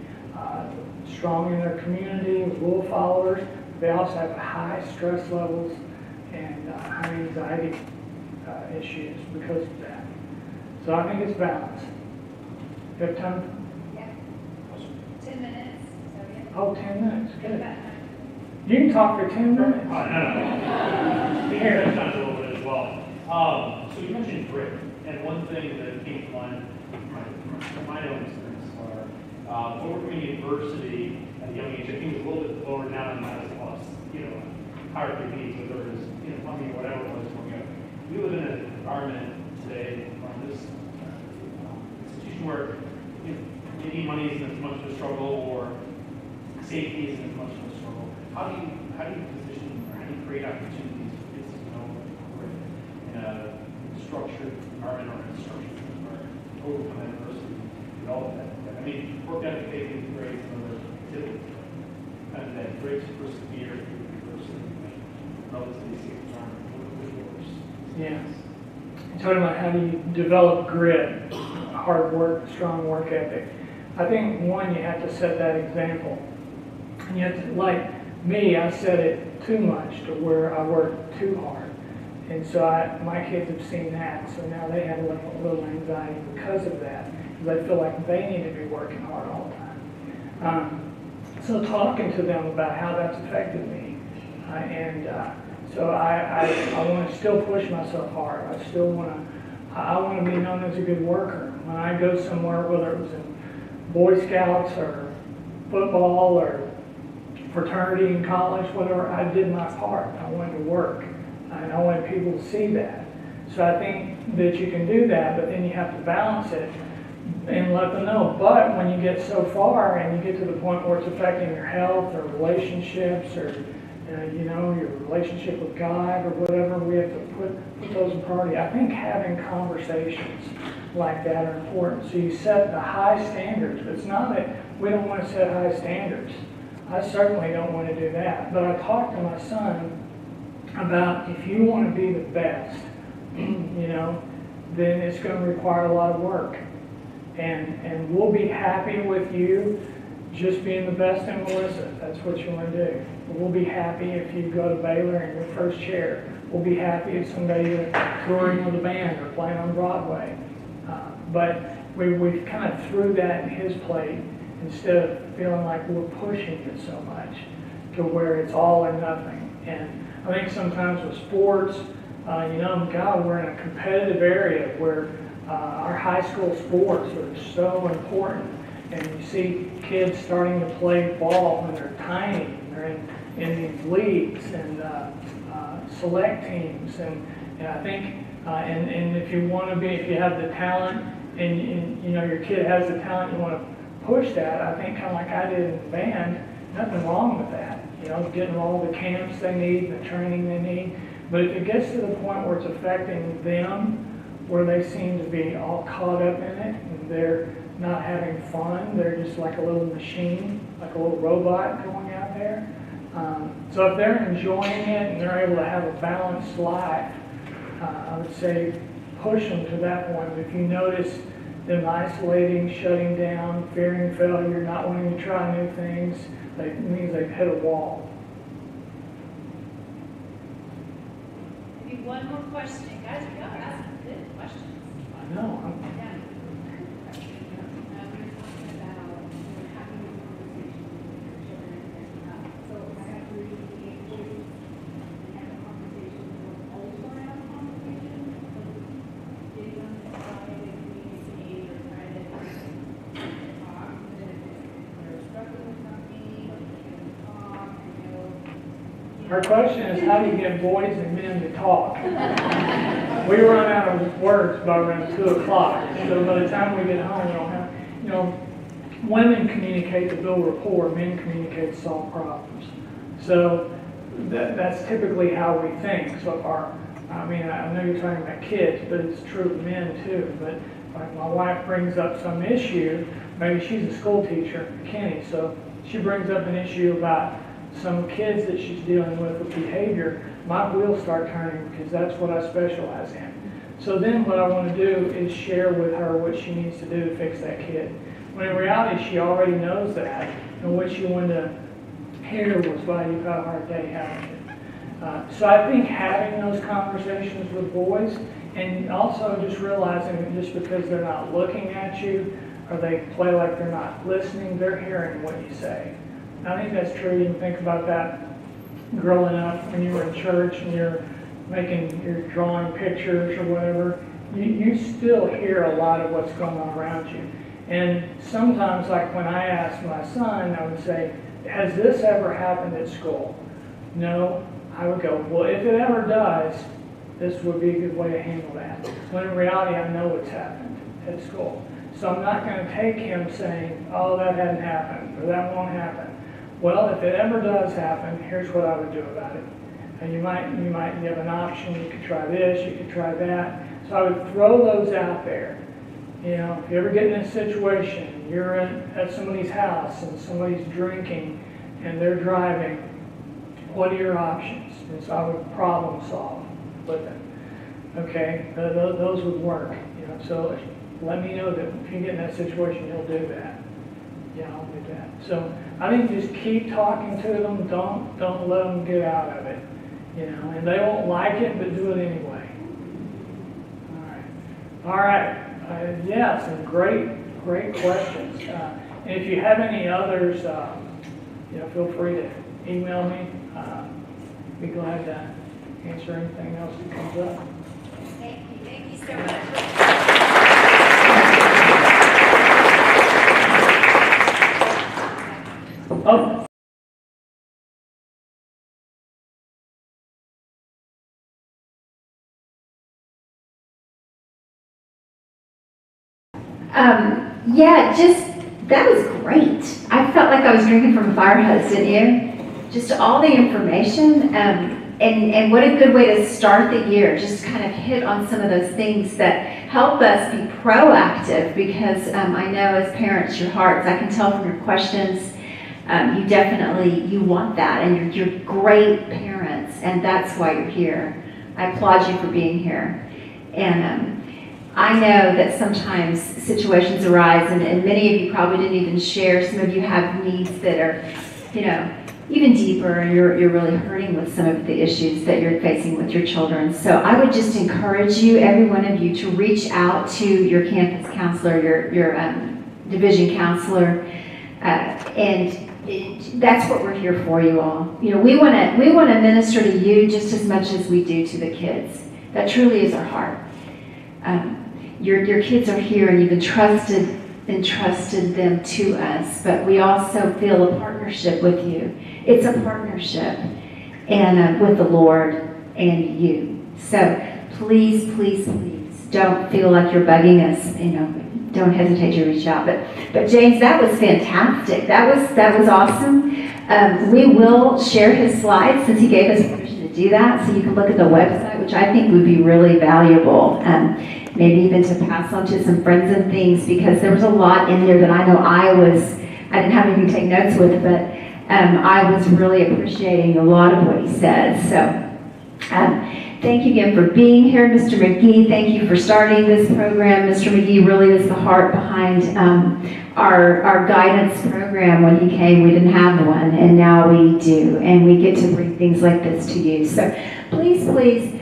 strong in their community, rule followers. They also have high stress levels and high anxiety issues because of that. So I think it's balanced. You have time? Yeah. 10 minutes. So, yeah. Oh, 10 minutes. Think Good. about that. You can talk for 10 minutes. Here, that's kind of a little bit as well. So you mentioned grit, and one thing that came to mind from my own experience are overcoming adversity at a young age. I think it was a little bit lower down in Maslow's, hierarchy needs, whether it was plumbing or whatever it was growing up. We live in an environment today from this institution where maybe money isn't as much of a struggle, or safety isn't as much of a struggle. How do you position, or how do you create opportunities for kids to know in a structured environment or in a structured environment, overcome adversity, and all of that? I mean, work ethic, faith, and grace, and other activities. Kind of that grace to persevere through adversity, relatively safe environment. Which works? Yes. You're talking about how do you develop grit, hard work, strong work ethic. I think, one, you have to set that example. And you have to, like me, I set it too much to where I work too hard. And so my kids have seen that, so now they have a little anxiety because of that, because they feel like they need to be working hard all the time. So talking to them about how that's affected me, so I want to still push myself hard. I want to be known as a good worker. When I go somewhere, whether it was in Boy Scouts or football or fraternity in college, whatever, I did my part. I wanted to work, and I wanted people to see that. So I think that you can do that, but then you have to balance it and let them know. But when you get so far and you get to the point where it's affecting your health or relationships or your relationship with God or whatever, we have to put those in priority. I think having conversations like that are important. So you set the high standards. It's not that we don't want to set high standards. I certainly don't want to do that. But I talked to my son about if you want to be the best, then it's going to require a lot of work. And we'll be happy with you just being the best in Melissa. That's what you want to do. We'll be happy if you go to Baylor in your first chair. We'll be happy if someday you're touring with a band or playing on Broadway. But we kind of threw that in his plate instead of feeling like we're pushing it so much to where it's all or nothing. And I think sometimes with sports, God, we're in a competitive area where our high school sports are so important. And you see kids starting to play ball when they're tiny. And they're in these leagues and select teams. And I think, and if you want to be, if you have the talent and your kid has the talent, you want to push that. I think kind of like I did in the band, nothing wrong with that. Getting all the camps they need, the training they need. But if it gets to the point where it's affecting them, where they seem to be all caught up in it and they're not having fun, they're just like a little machine, like a little robot going out there. So if they're enjoying it and they're able to have a balanced life, I would say push them to that point. If you notice them isolating, shutting down, fearing failure, not wanting to try new things, it means they've hit a wall. Maybe one more question. Guys, we got some good questions. I know. Yeah. We were talking about having a conversation with your children. So I have to read the boys and have a conversation. We'll also have a conversation. So getting them to try to communicate or try to talk. But if they're struggling with something or they can talk, Our question is, how do you get boys and men to talk? We run out of words by around 2 o'clock. So by the time we get home, we don't have, women communicate to build rapport, men communicate to solve problems. So that's typically how we think. So I know you're talking about kids, but it's true of men too. But like my wife brings up some issue, maybe she's a school teacher, Kenny, so she brings up an issue about some kids that she's dealing with behavior, my wheels start turning because that's what I specialize in. So then what I want to do is share with her what she needs to do to fix that kid. When in reality, she already knows that, and what she wanted to hear was, "Wow, you've got a hard day, haven't you?" So I think having those conversations with boys, and also just realizing that just because they're not looking at you, or they play like they're not listening, they're hearing what you say. I think that's true. You can think about that growing up when you were in church and you're drawing pictures or whatever. You still hear a lot of what's going on around you. And sometimes, like when I asked my son, I would say, "Has this ever happened at school?" "No." I would go, "Well, if it ever does, this would be a good way to handle that." When in reality, I know it's happened at school. So I'm not going to take him saying, "Oh, that hadn't happened," or "That won't happen." Well, if it ever does happen, here's what I would do about it. And you have an option. You could try this, you could try that. So I would throw those out there. If you ever get in a situation, you're at somebody's house and somebody's drinking and they're driving, what are your options? And so I would problem solve with it. Okay, those would work. So let me know that if you get in that situation, you'll do that. Yeah, I'll do that. So I think just keep talking to them. Don't let them get out of it. And they won't like it, but do it anyway. All right. Yeah, some great questions. And if you have any others, feel free to email me. Be glad to answer anything else that comes up. Thank you so much. Oh. Yeah, that was great. I felt like I was drinking from a fire hose, didn't you? Just all the information, and what a good way to start the year. Just kind of hit on some of those things that help us be proactive, because I know as parents, your hearts, I can tell from your questions, you want that, and you're great parents, and that's why you're here. I applaud you for being here. And I know that sometimes situations arise, and many of you probably didn't even share. Some of you have needs that are, even deeper, and you're really hurting with some of the issues that you're facing with your children. So I would just encourage you, every one of you, to reach out to your campus counselor, your division counselor, and that's what we're here for, you all. We want to minister to you just as much as we do to the kids. That truly is our heart. Your kids are here, and you've entrusted them to us, but we also feel a partnership with you. It's a partnership, and with the Lord and you. So please, please, please don't feel like you're bugging us. Don't hesitate to reach out. But James, that was fantastic. That was awesome. We will share his slides, since he gave us permission to do that, so you can look at the website, which I think would be really valuable. Maybe even to pass on to some friends and things, because there was a lot in there that I know I didn't have anything to take notes with, but I was really appreciating a lot of what he said. So thank you again for being here, Mr. McGee. Thank you for starting this program. Mr. McGee really is the heart behind our guidance program. When he came, we didn't have one, and now we do, and we get to bring things like this to you. So please, please,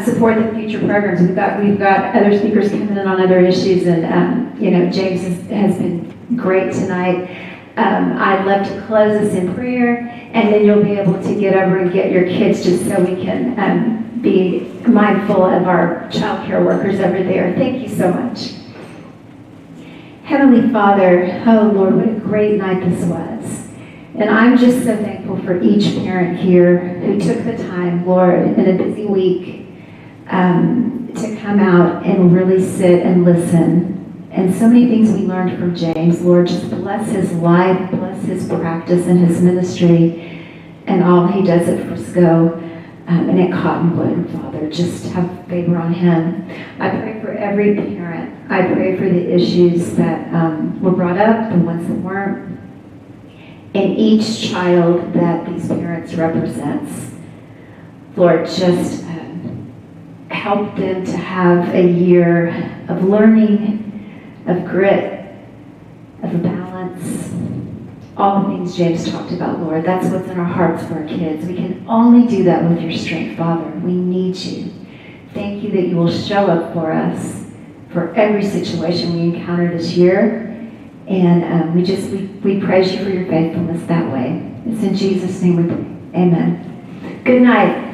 support the future programs. We've got other speakers coming in on other issues, and James has been great tonight. I'd love to close us in prayer, and then you'll be able to get over and get your kids, just so we can be mindful of our child care workers over there. Thank you so much. Heavenly Father, oh Lord, what a great night this was. And I'm just so thankful for each parent here who took the time, Lord, in a busy week, to come out and really sit and listen. And so many things we learned from James. Lord, just bless his life, bless his practice and his ministry, and all he does at Frisco and at Cottonwood, Father. Just have favor on him. I pray for every parent. I pray for the issues that were brought up, the ones that weren't, and each child that these parents represents. Lord, just help them to have a year of learning, of grit, of balance, all the things James talked about, Lord. That's what's in our hearts for our kids. We can only do that with your strength, Father. We need you. Thank you that you will show up for us for every situation we encounter this year. And we praise you for your faithfulness that way. It's in Jesus' name we pray. Amen. Good night.